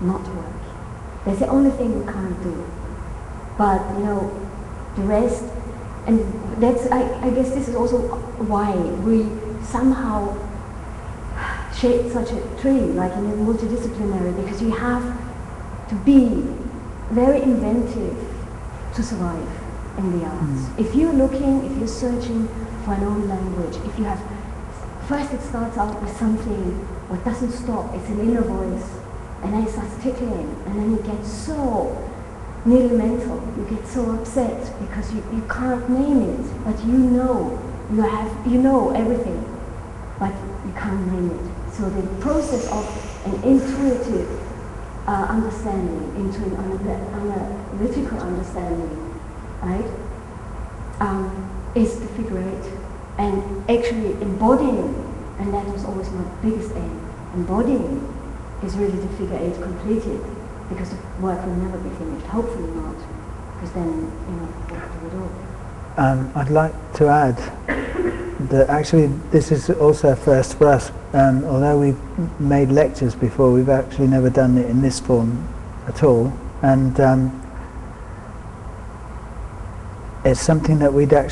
S2: not work. That's the only thing we can't do. But, you know, the rest, and that's, I guess this is also why we somehow shaped such a tree, like in a multidisciplinary, because you have to be very inventive to survive in the arts. If you're looking, if you're searching for an own language, if you have, first it starts out with something what doesn't stop, it's an inner voice, and then it starts tickling, and then you get so nearly mental, you get so upset because you can't name it, but you know everything, but you can't name it. So the process of an intuitive understanding into an analytical understanding, right, is the figure eight, and actually embodying, and that was always my biggest aim. Embodying is really the figure eight completed, because the work will never be finished. Hopefully not, because then, you know, we'll have to do it all.
S1: I'd like to add that actually this is also a first for us. Although we've made lectures before, we've actually never done it in this form at all. And it's something that we'd like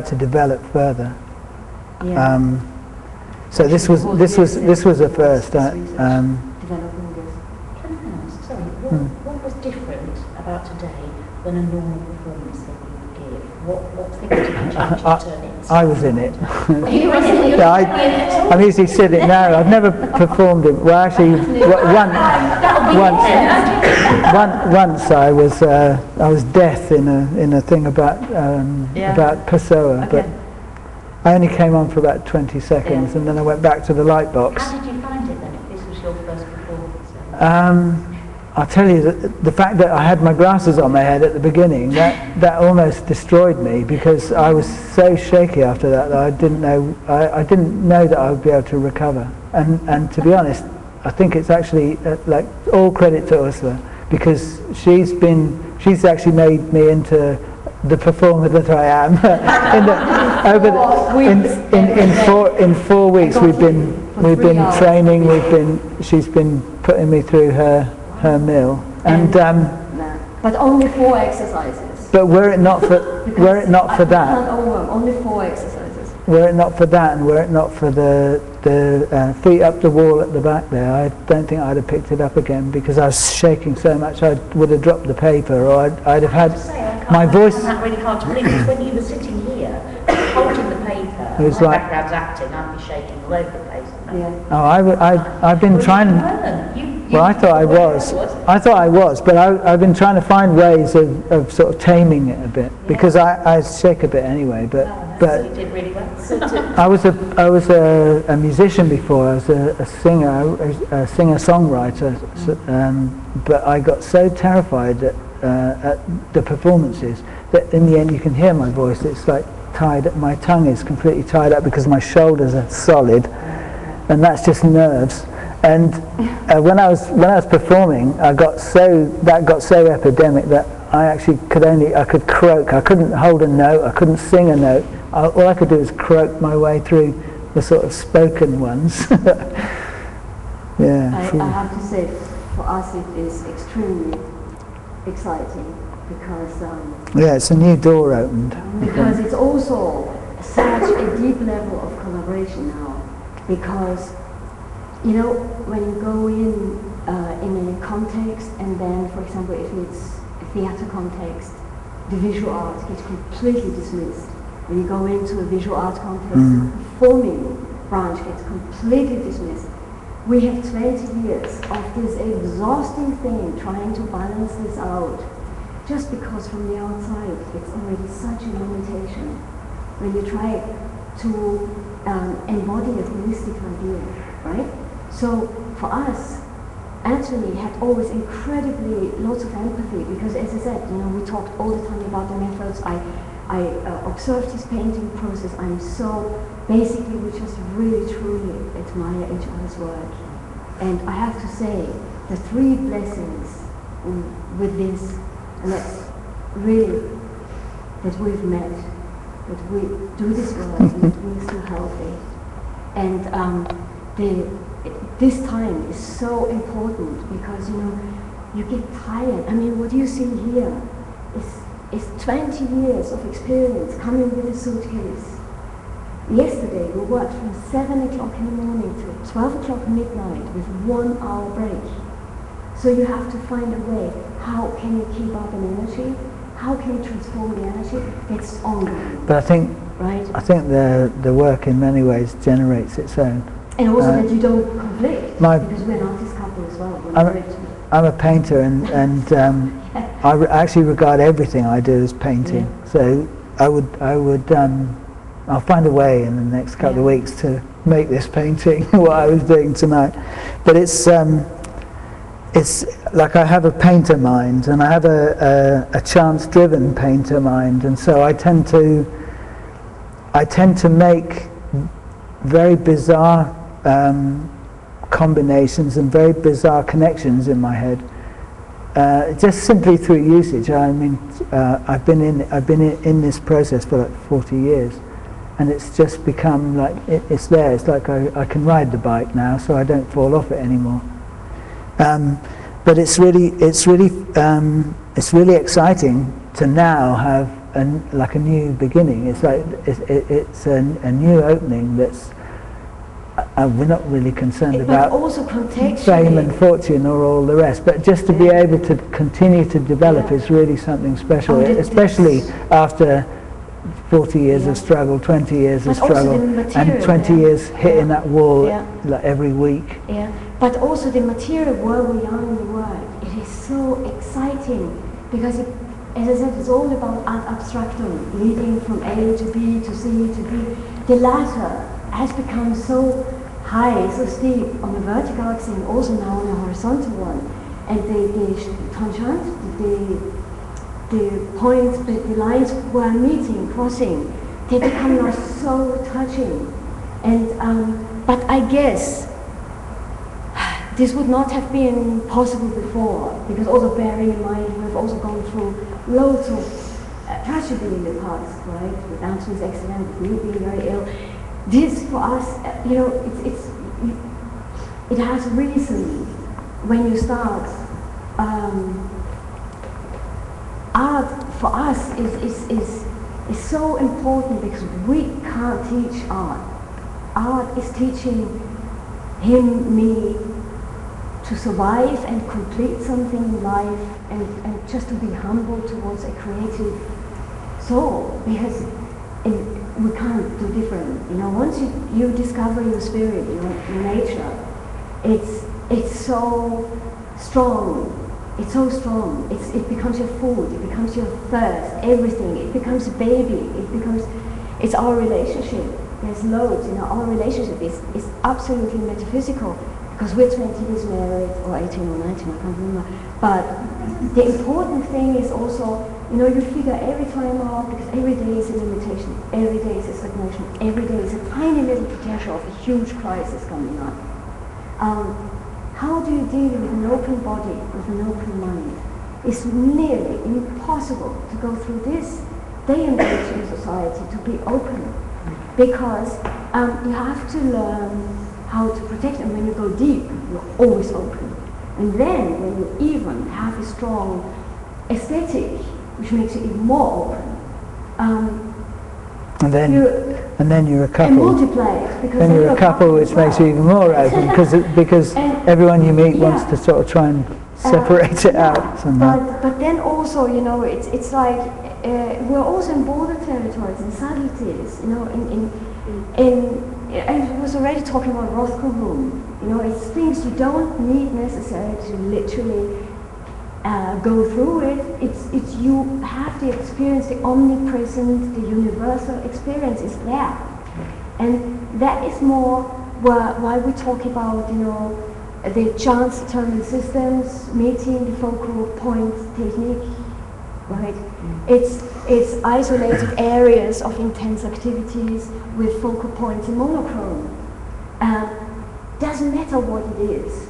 S1: to develop further.
S2: Yeah.
S1: So this was a first.
S2: Developing this.
S7: Sorry, what was different about today than a normal performance that you would give? What things did you change to turn it?
S1: I was in it.
S7: You were in it?
S1: Yeah, I'm usually sitting now. I've never performed it. Well, actually, once I was deaf in a thing about Pessoa, but I only came on for about 20 seconds, and then I went back to the light box.
S7: How did you find it then, if this was your first performance?
S1: I'll tell you that the fact that I had my glasses on my head at the beginning, that almost destroyed me, because I was so shaky after that I didn't know that I would be able to recover. And to be honest, I think it's actually like all credit to Ursula, because she's actually made me into the performer that I am. in 4 weeks we've been training. She's been putting me through her mill, and
S2: but only 4 exercises.
S1: but were it not for that,
S2: only 4 exercises.
S1: were it not for that, and were it not for the feet up the wall at the back there, I don't think I'd have picked it up again, because I was shaking so much I would have dropped the paper, or I'd have had my voice.
S7: That's really hard to believe, because when you were sitting here, holding the paper,
S1: It was
S7: my
S1: like-
S7: background's acting, I'd be shaking all over the place.
S2: Yeah.
S1: Oh, I've been trying. Well, I thought I was, but I've been trying to find ways of sort of taming it a bit, because I shake a bit anyway. But
S7: So you did really well.
S1: I was a musician before. I was a singer-songwriter, but I got so terrified at the performances but in the end you can hear my voice. It's like tied up, my tongue is completely tied up because my shoulders are solid, and that's just nerves. And when I was performing, that got so epidemic that I could croak. I couldn't hold a note, I couldn't sing a note. All I could do is croak my way through the sort of spoken ones. Yeah.
S2: I have to say, for us it is extremely exciting because
S1: yeah, it's a new door opened.
S2: Because it's also such a deep level of collaboration now. Because, you know, when you go in a context, and then, for example, if it's a theatre context, the visual art gets completely dismissed. When you go into a visual art context, the performing branch gets completely dismissed. We have 20 years of this exhausting thing trying to balance this out, just because from the outside it's already such a limitation. When you try to embody a holistic idea, right? So for us, Anthony had always incredibly lots of empathy because, as I said, you know, we talked all the time about the methods. I observed his painting process. Basically, we just really truly admire each other's work. And I have to say, the three blessings with this, and that's really that we've met, that we do this work, and that we're still healthy. And this time is so important because, you know, you get tired. I mean, what you see here is 20 years of experience coming with a suitcase. Yesterday we worked from 7 o'clock in the morning to 12 o'clock midnight with 1 hour break. So you have to find a way. How can you keep up an energy? How can you transform the energy? It's ongoing.
S1: But I think the work in many ways generates its own.
S2: And also that you don't conflict, because we're an artist couple as well.
S1: I'm a painter, and I actually regard everything I do as painting. Yeah. So I'll find a way in the next couple of weeks to make this painting what I was doing tonight. But it's like I have a painter mind, and I have a chance-driven painter mind, and so I tend to make very bizarre combinations and very bizarre connections in my head, just simply through usage. I mean, I've been in this process for like 40 years, and it's just become like it's there. It's like I can ride the bike now, so I don't fall off it anymore. But it's really exciting to now have a new beginning. It's like it's a new opening that's. We're not really concerned about
S2: also
S1: fame and fortune or all the rest, but just to be able to continue to develop is really something special, especially after 40 years of struggle, 20 years of struggle, and 20 years hitting that wall like every week.
S2: Yeah, but also the material where we are in the world, it is so exciting because, as I said, it's all about ad abstractum, leading from A to B to C to D. The latter has become so high, so steep on the vertical axis, and also now on the horizontal one. And the tangent, the points, the lines were meeting, crossing, they become now so touching. And but I guess this would not have been possible before, because also bearing in mind we've also gone through loads of tragedy in the past, right? With Anthony's accident, with me being very ill. This for us, you know, it has reason when you start. Art for us is so important because we can't teach art. Art is teaching me to survive and complete something in life, and just to be humble towards a creative soul, because we can't do different. You know, once you discover your spirit, your nature, it's so strong. It's so strong. It becomes your food. It becomes your thirst. Everything. It becomes a baby. It's our relationship. There's loads. You know, our relationship is absolutely metaphysical, because we're 20 years married, or 18 or 19, I can't remember. But the important thing is also, you figure every time out, because every day is a limitation, every day is a stagnation, every day is a tiny little potential of a huge crisis coming up. How do you deal with an open body, with an open mind? It's nearly impossible to go through this day and age in society to be open, because you have to learn how to protect, and when you go deep, you're always open. And then when you even have a strong aesthetic, which makes you even more open,
S1: and then you're a couple.
S2: And multiply it, because
S1: then you're a couple, which makes you even more open, because everyone you meet wants to sort of try and separate it out somehow.
S2: But then also, it's like we're also in border territories and subtleties. I was already talking about Rothko room. It's things you don't need necessarily to literally go through it. It's you have the experience, the omnipresent, the universal experience is there, and that is more why we talk about the chance determined systems, meeting the focal point technique, right? It's isolated areas of intense activities with focal points in monochrome. Doesn't matter what it is.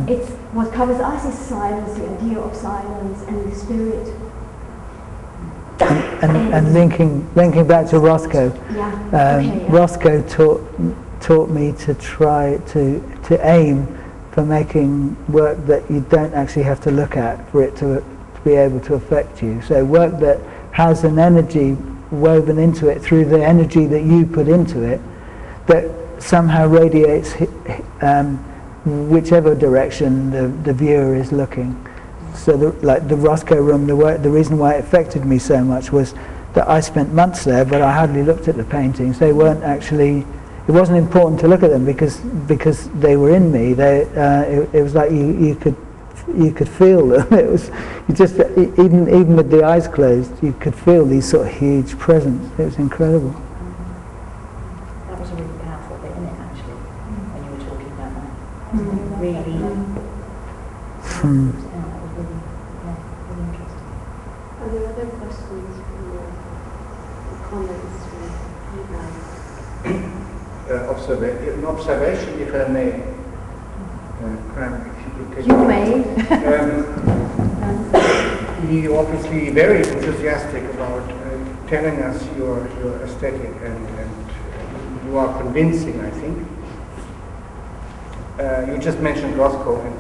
S2: It's what covers us is silence, the idea of silence and the spirit.
S1: And linking back to Rothko, Rothko taught me to try to aim for making work that you don't actually have to look at for it to be able to affect you. So work that has an energy woven into it through the energy that you put into it, that somehow radiates whichever direction the viewer is looking. So like the Rothko room, the reason why it affected me so much was that I spent months there, but I hardly looked at the paintings. They weren't actually, it wasn't important to look at them because they were in me. It was like you could feel them. It was even with the eyes closed, you could feel these sort of huge presence. It was incredible.
S7: That was a really powerful bit, isn't it, actually, when you were talking about that? Really. That was really interesting.
S3: Are there other questions or comments from you guys?
S8: An observation, if I may.
S2: You may.
S8: You're obviously very enthusiastic about telling us your aesthetic, and you are convincing, I think. You just mentioned Rothko, and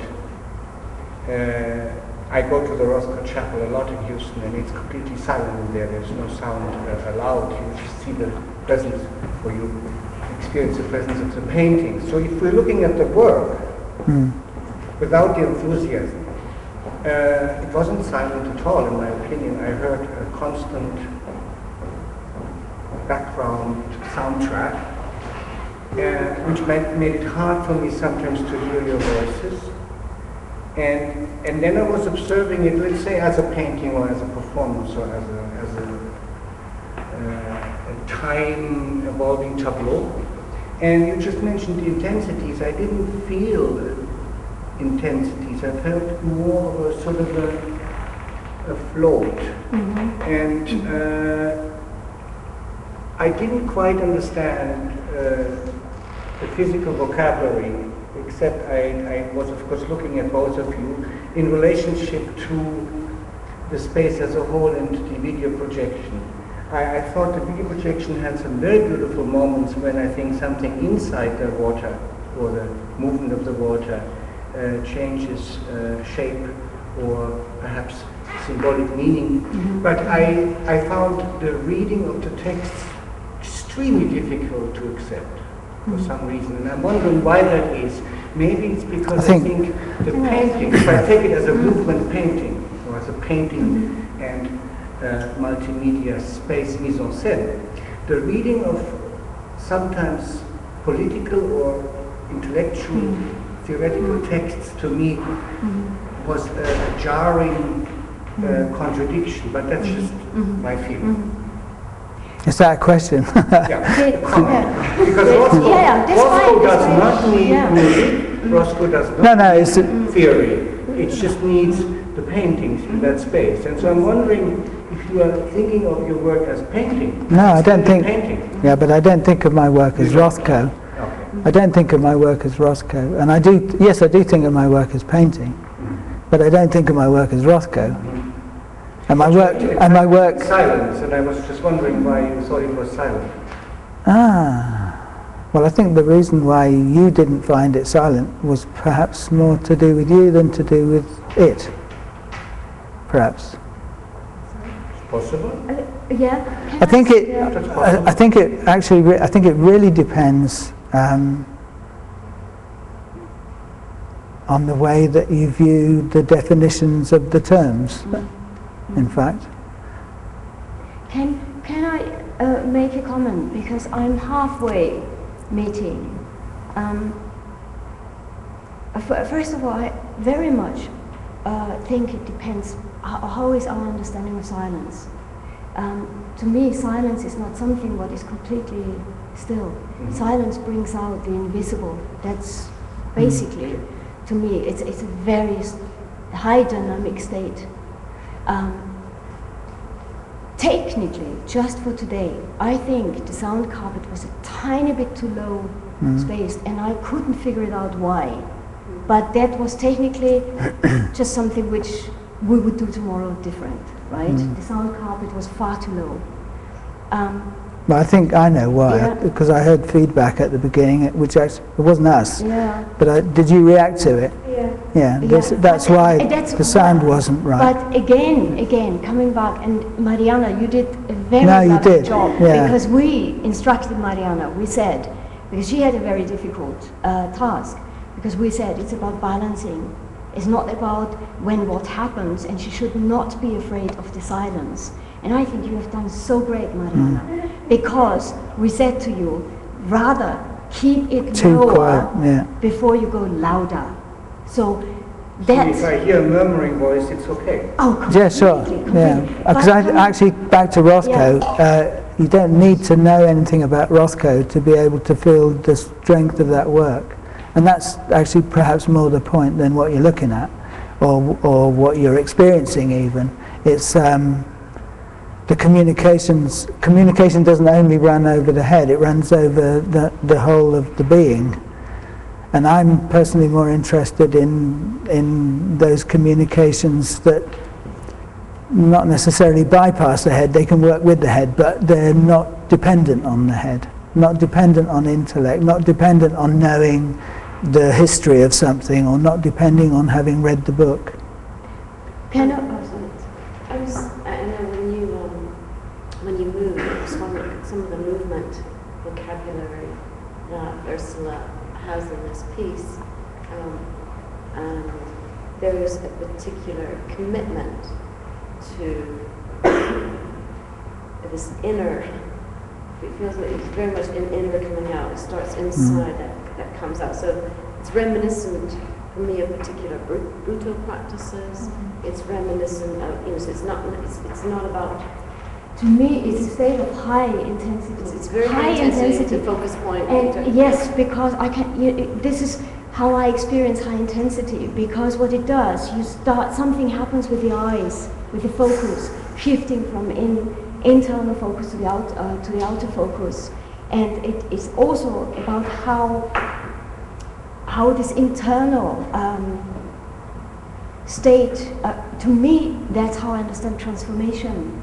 S8: I go to the Rothko Chapel a lot in Houston, and it's completely silent in there. There's no sound allowed. You just see the presence, or you experience the presence of the painting. So if we're looking at the work, without the enthusiasm, it wasn't silent at all, in my opinion. I heard a constant background soundtrack, which made it hard for me sometimes to hear your voices. And then I was observing it, let's say, as a painting or as a performance or as a time evolving tableau. And you just mentioned the intensities. I didn't feel intensities. I felt more of a sort of a float. And I didn't quite understand the physical vocabulary, except I was, of course, looking at both of you in relationship to the space as a whole and the video projection. I thought the video projection had some very beautiful moments when I think something inside the water, or the movement of the water, changes shape or perhaps symbolic meaning. But I found the reading of the text extremely difficult to accept for some reason. And I'm wondering why that is. Maybe it's because I think the painting, if I take it as a movement painting, or as a painting and multimedia space mise en scène, the reading of sometimes political or intellectual theoretical texts to me was a jarring contradiction, but that's just my feeling.
S1: Is that a question?
S8: Yeah. Because Rothko does not need music, Rothko does
S5: No,
S8: not
S5: no, it's
S8: need theory. It just needs the paintings in that space. And so I'm wondering if you are thinking of your work as painting.
S5: no, I don't think.
S8: Painting.
S5: Yeah, but I don't think of my work as Rothko.
S8: Okay.
S5: I don't think of my work as Rothko, and I do. Yes, I do think of my work as painting, but I don't think of my work as Rothko. And my work.
S8: Silence, and I was just wondering why you thought it was silent.
S5: Well, I think the reason why you didn't find it silent was perhaps more to do with you than to do with it. Perhaps.
S8: Possible?
S2: Yeah.
S5: I think it.
S8: That's possible.
S5: I think it actually. I think it really depends on the way that you view the definitions of the terms. In fact.
S2: Can I make a comment, because I'm halfway meeting. First of all, I very much think it depends. How is our understanding of silence? To me, silence is not something what is completely still. Silence brings out the invisible. That's basically, to me, it's a very high dynamic state. Technically, just for today, I think the sound carpet was a tiny bit too low spaced, and I couldn't figure it out why. But that was technically just something which we would do tomorrow different, right? The sound carpet was far too low.
S5: Well, I think I know why,
S2: Yeah.
S5: because I heard feedback at the beginning, which actually, it wasn't us,
S2: Yeah.
S5: but did you react to it?
S2: Yeah.
S5: Yeah,
S2: Yeah.
S5: that's why
S2: That's
S5: the sound
S2: why-
S5: wasn't right.
S2: But again, coming back, and Mariana, you did a very
S5: No, you
S2: lovely
S5: did,
S2: job,
S5: yeah.
S2: because we instructed Mariana. We said, because she had a very difficult task, because we said it's about balancing. It's not about when what happens, and she should not be afraid of the silence. And I think you have done so great, Mariana, because we said to you, rather keep it
S5: Too
S2: lower
S5: quiet, yeah.
S2: before you go louder. So
S8: So
S2: that's
S8: if I hear a murmuring voice, it's okay.
S5: Yeah, sure. Yeah, because actually, back to Rothko, you don't need to know anything about Rothko to be able to feel the strength of that work, and that's actually perhaps more the point than what you're looking at, or what you're experiencing. Even it's the communication doesn't only run over the head; it runs over the whole of the being. And I'm personally more interested in those communications that not necessarily bypass the head. They can work with the head, but they're not dependent on the head, not dependent on intellect, not dependent on knowing the history of something, or not depending on having read the book.
S3: I know when you move, I was wondering some of the movement vocabulary that Ursula has in this piece, and there is a particular commitment to this inner. It feels like it's very much an inner coming out. It starts inside, that comes out. So it's reminiscent for me of particular Buto practices. It's reminiscent of, so it's not about.
S2: To me, it's a state of high intensity.
S3: It's very high intensity. The focus point.
S2: And yes, because I can. This is how I experience high intensity. Because what it does, something happens with the eyes, with the focus, shifting from internal focus to the outer focus, and it is also about how this internal state. To me, that's how I understand transformation.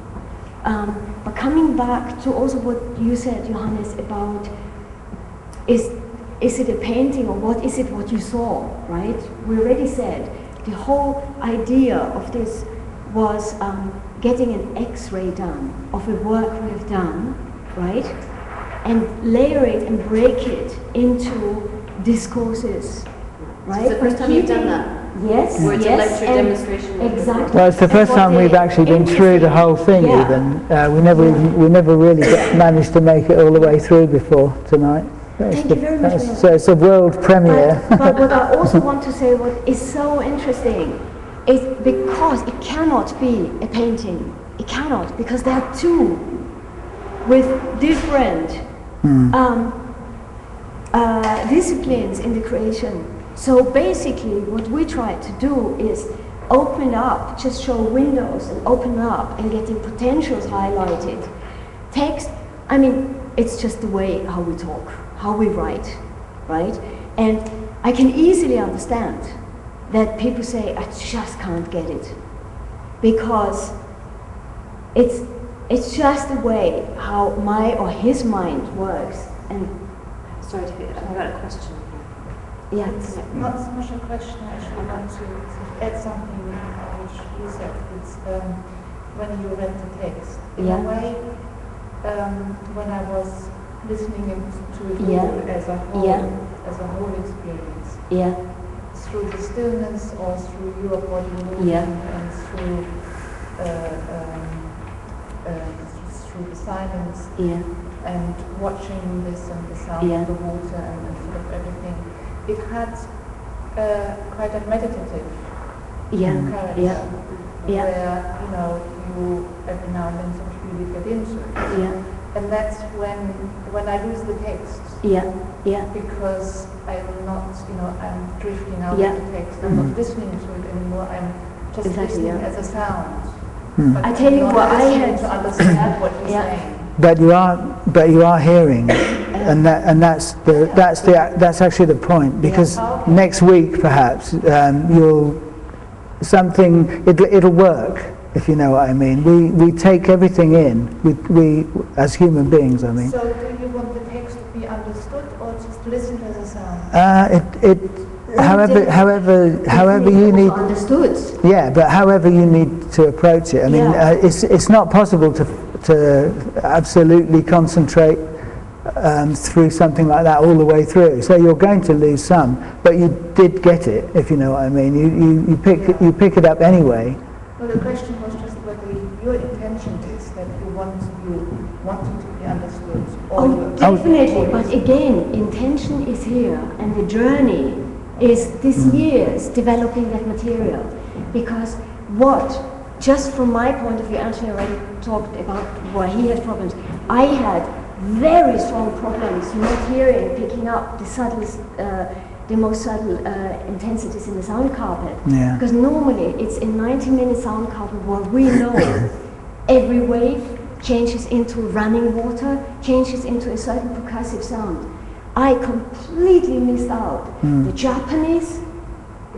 S2: But coming back to also what you said, Johannes, about is it a painting, or what is it what you saw, right? We already said the whole idea of this was getting an X-ray done of the work we have done, right? And layer it and break it into discourses, right?
S3: It's the first time you've done that.
S2: Yes,
S3: Where it's a lecture
S2: and
S3: demonstration.
S2: exactly.
S5: Well, it's the first
S2: And what
S5: time we've actually been through the whole thing.
S2: Yeah.
S5: Even we never really managed to make it all the way through before tonight.
S2: Thank you very much.
S5: So it's a world premiere.
S2: But what I also want to say, what is so interesting, is because it cannot be a painting. It cannot, because there are two with different disciplines in the creation. So basically what we try to do is open up, just show windows and open up and getting potentials highlighted. Text, I mean, it's just the way how we talk, how we write, right? And I can easily understand that people say, I just can't get it. Because it's just the way how my or his mind works. And
S3: Sorry to be, I've got a question.
S2: yeah,
S6: Not so much a question, actually. I want to add something which you said. It's when you read the text. In
S2: Yeah.
S6: a way, when I was listening to it
S2: Yeah.
S6: all as a whole experience,
S2: yeah,
S6: through the stillness or through your body movement
S2: Yeah.
S6: and through the silence
S2: yeah,
S6: and watching this and the sound
S2: Yeah.
S6: of the water and the feel of everything, it had quite a meditative
S2: yeah,
S6: character,
S2: yeah, yeah.
S6: where you every now and then sort of really get into it,
S2: yeah,
S6: and that's when I lose the text,
S2: yeah, yeah,
S6: because I'm not, I'm drifting out
S2: Yeah.
S6: of the text. I'm not listening to it anymore. I'm just
S2: Exactly,
S6: listening
S2: yeah.
S6: as a sound.
S5: Hmm.
S6: But
S2: I tell you
S6: I'm not
S2: what, I
S6: listening
S2: had-
S6: to understand what you're
S2: Yeah.
S6: saying.
S5: But you are hearing, and that's actually the point. Because next week, perhaps it'll work, if you know what I mean. We take everything in. We as human beings, I mean.
S6: So do you want the text to be understood or just listened as a sound?
S5: However you need.
S2: Understood.
S5: Yeah, but however you need to approach it. I mean,
S2: Yeah.
S5: it's not possible to absolutely concentrate through something like that all the way through. So you're going to lose some, but you did get it, if you know what I mean. You pick it up anyway.
S6: Well, the question was just whether your intention is that you want it to be understood, or
S2: Oh,
S6: you
S2: definitely. But again, intention is here, and the journey is this year's developing that material. Because just from my point of view, Anthony already talked about where he has problems. I had very strong problems not hearing, picking up the most subtle intensities in the sound carpet.
S5: Yeah.
S2: Because normally it's in 90-minute sound carpet where we know every wave changes into running water, changes into a certain percussive sound. I completely missed out the Japanese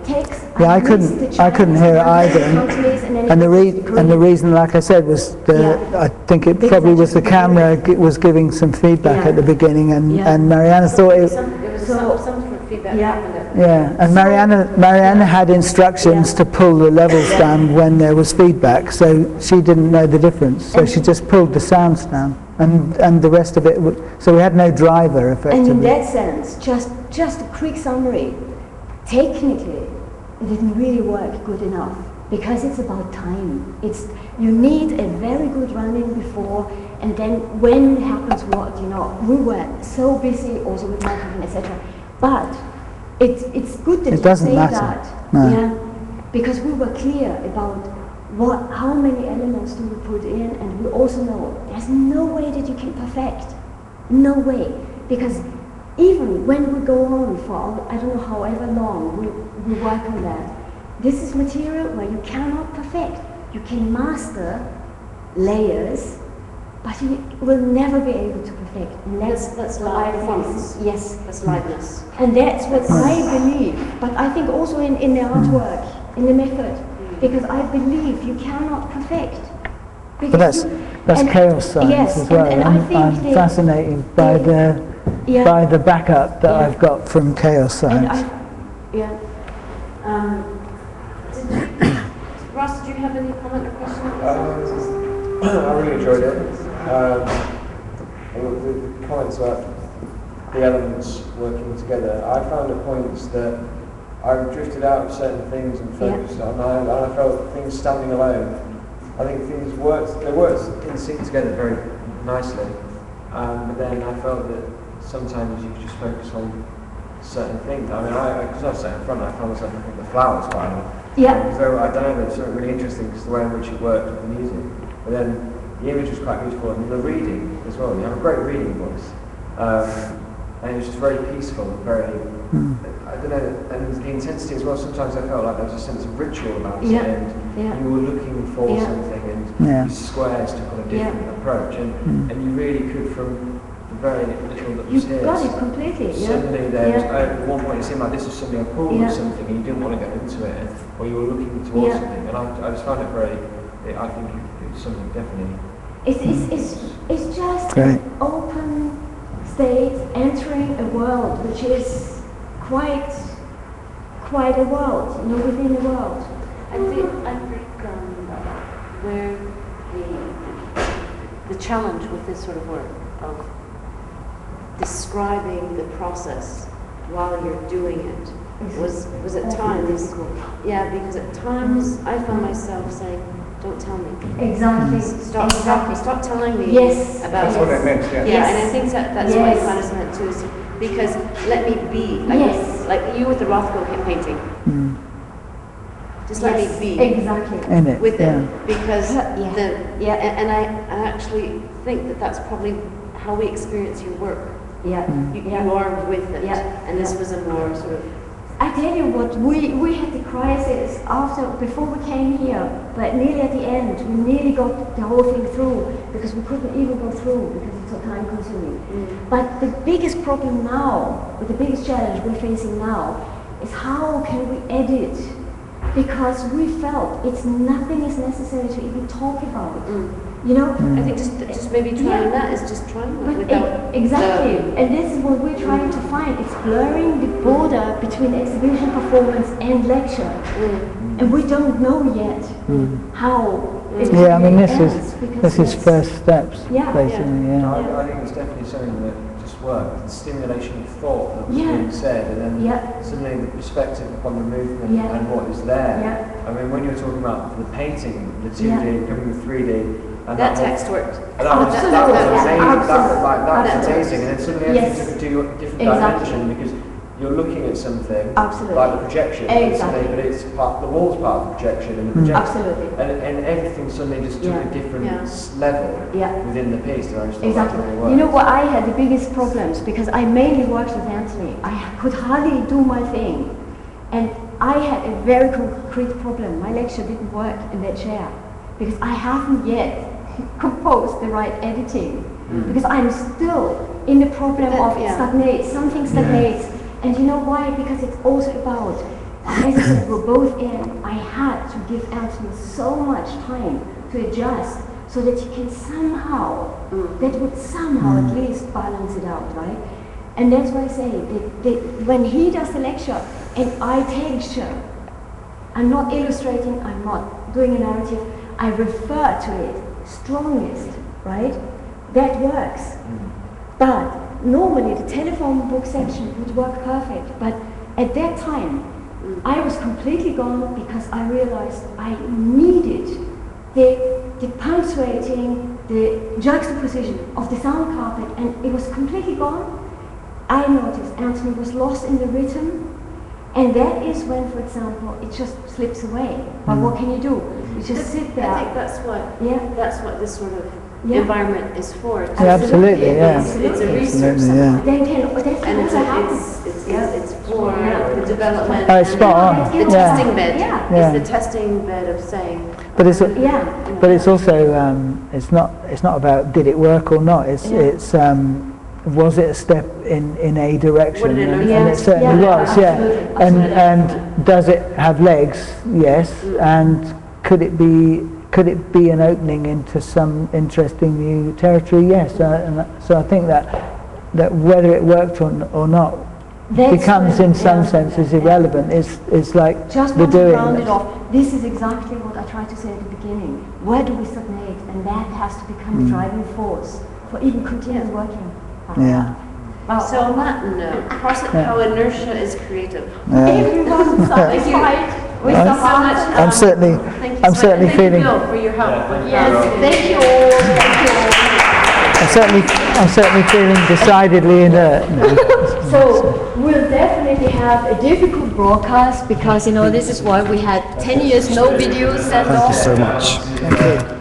S2: text.
S5: Yeah, I
S2: missed the
S5: couldn't
S2: Chinese,
S5: hear it
S2: I missed
S5: either.
S2: the Cantonese, and then
S5: And
S2: it was
S5: the reason, like I said, was I think it probably was the camera was giving some feedback
S2: Yeah.
S5: at the beginning, and
S2: Yeah.
S5: and Mariana thought it.
S3: There was
S2: So-
S3: some sort of feedback
S2: Yeah.
S3: happened.
S5: Yeah, and Mariana had instructions to pull the levels down when there was feedback, so she didn't know the difference. So she just pulled the sounds down, and the rest of it. So we had no driver
S2: And in
S5: effectively.
S2: that sense, just a quick summary, technically, it didn't really work good enough because it's about time. You need a very good running before, and then when it happens what, we were so busy also with microphone, etc. But it's good that
S5: It
S2: you
S5: doesn't
S2: say
S5: matter.
S2: that.
S5: No.
S2: Yeah, because we were clear about how many elements do we put in, and we also know there's no way that you can perfect. No way. Because even when we go on for, I don't know, however long, we work on that. This is material where you cannot perfect. You can master layers, but you will never be able to perfect. And
S3: That's live performance.
S2: Yes.
S3: That's liveness.
S2: And that's what I believe. But I think also in the artwork, in the method, because I believe you cannot perfect.
S5: But that's
S2: and-
S5: chaos science
S2: yes,
S5: as well.
S2: and I think
S5: I'm fascinated by the backup that
S2: Yeah.
S5: I've got from chaos
S2: And
S5: science.
S3: Ross, do you have any comment or question?
S4: I really enjoyed it. The comments about the elements working together, I found at points that I drifted out of certain things and focused on, and I felt things standing alone. I think things worked in sync together very nicely, but then I felt that sometimes you could just focus on certain things. I mean, because I was sat in front, I found myself looking at the flowers quite a lot.
S2: Yeah.
S4: So I don't know, it's sort of really interesting because the way in which it worked with the music. But then the image was quite beautiful, and the reading as well. You have a great reading voice. and it was just very peaceful and very, I don't know, and the intensity as well, sometimes I felt like there was a sense of ritual about it, and you were looking for something, and these squares took on a different approach, and you really could, from the very little that was here,
S3: got it completely.
S4: suddenly there was, at one point it seemed like this was suddenly a pool or something, and you didn't want to go into it, or you were looking towards something, and I just found it very, I think it's something definitely.
S2: It's just an open state entering a world which is quite a world, within a world.
S3: I think where the challenge with this sort of work of describing the process while you're doing it was at times, because at times I found myself saying, don't tell me.
S2: Exactly.
S3: Stop telling me about
S8: That's what I meant,
S3: and I think that's what it kind of meant too, is because let me be, like you with the Rothko painting. Just let me be with it, because and I actually think that's probably how we experience your work. You are with it, and this was a more sort of.
S2: I tell you what, we had the crisis before we came here, but nearly at the end, we nearly got the whole thing through, because we couldn't even go through, because it's so time consuming. But the biggest problem now, or the biggest challenge we're facing now, is how can we edit? Because we felt nothing is necessary to even talk about it.
S3: I think just maybe trying that is just trying that without
S2: exactly. And this is what we're trying to find. It's blurring the border between exhibition, performance, and lecture, and we don't know yet how.
S1: I mean, this is first steps, basically.
S4: I think it's definitely something that just worked. The stimulation of thought that was being said, and then suddenly the perspective upon the movement and what is there. I mean, when you were talking about the painting, the 2D coming with 3D, and
S3: that text worked.
S4: That was amazing. That was amazing. And then suddenly everything took a different dimension, because you're looking at something like the projection, but it's the wall's part of the projection, and the projection, and everything suddenly just took a different level within the piece.
S2: You know what, I had the biggest problems, because I mainly worked with Anthony. I could hardly do my thing, and I had a very concrete problem. My lecture didn't work in that chair, because I haven't yet composed the right editing, because I'm still in the problem of it stagnates, something stagnates. And you know why? Because it's also about, as I said, we're both in, I had to give Anthony so much time to adjust, so that he can somehow, that would somehow at least balance it out, right? And that's why I say, that when he does the lecture, and I texture, I'm not illustrating, I'm not doing a narrative, I refer to it strongest, right? That works. But normally the telephone book section would work perfect, but at that time I was completely gone, because I realized I needed the punctuating, the juxtaposition of the sound carpet, and it was completely gone. I noticed Anthony was lost in the rhythm, and that is when, for example, it just slips away. But what can you do? You just sit there.
S3: I think that's what this sort of environment is for.
S1: Absolutely,
S3: It's a research center.
S2: And
S3: it's for the development.
S1: Oh, it's spot on.
S3: The testing bed. It's the testing bed of saying.
S1: But it's also it's not about did it work or not. It's was it a step in a direction? And it certainly was. And does it have legs? Yes. And could it be an opening into some interesting new territory? Yes. So I think that whether it worked or not becomes in some senses irrelevant. It's like
S2: just
S1: the doing.
S2: Round it off. This is exactly what I tried to say at the beginning. Where do we stagnate? And that has to become a driving force for even continuing working.
S3: So on that note, how inertia is creative.
S2: Everyone's satisfied.
S1: I'm certainly feeling.
S3: Thank you for your help.
S2: Thank you all.
S1: I'm certainly feeling decidedly inert now.
S2: So we'll definitely have a difficult broadcast, because this is why we had 10 years no videos sent off.
S5: Thank you so much.
S1: Thank you.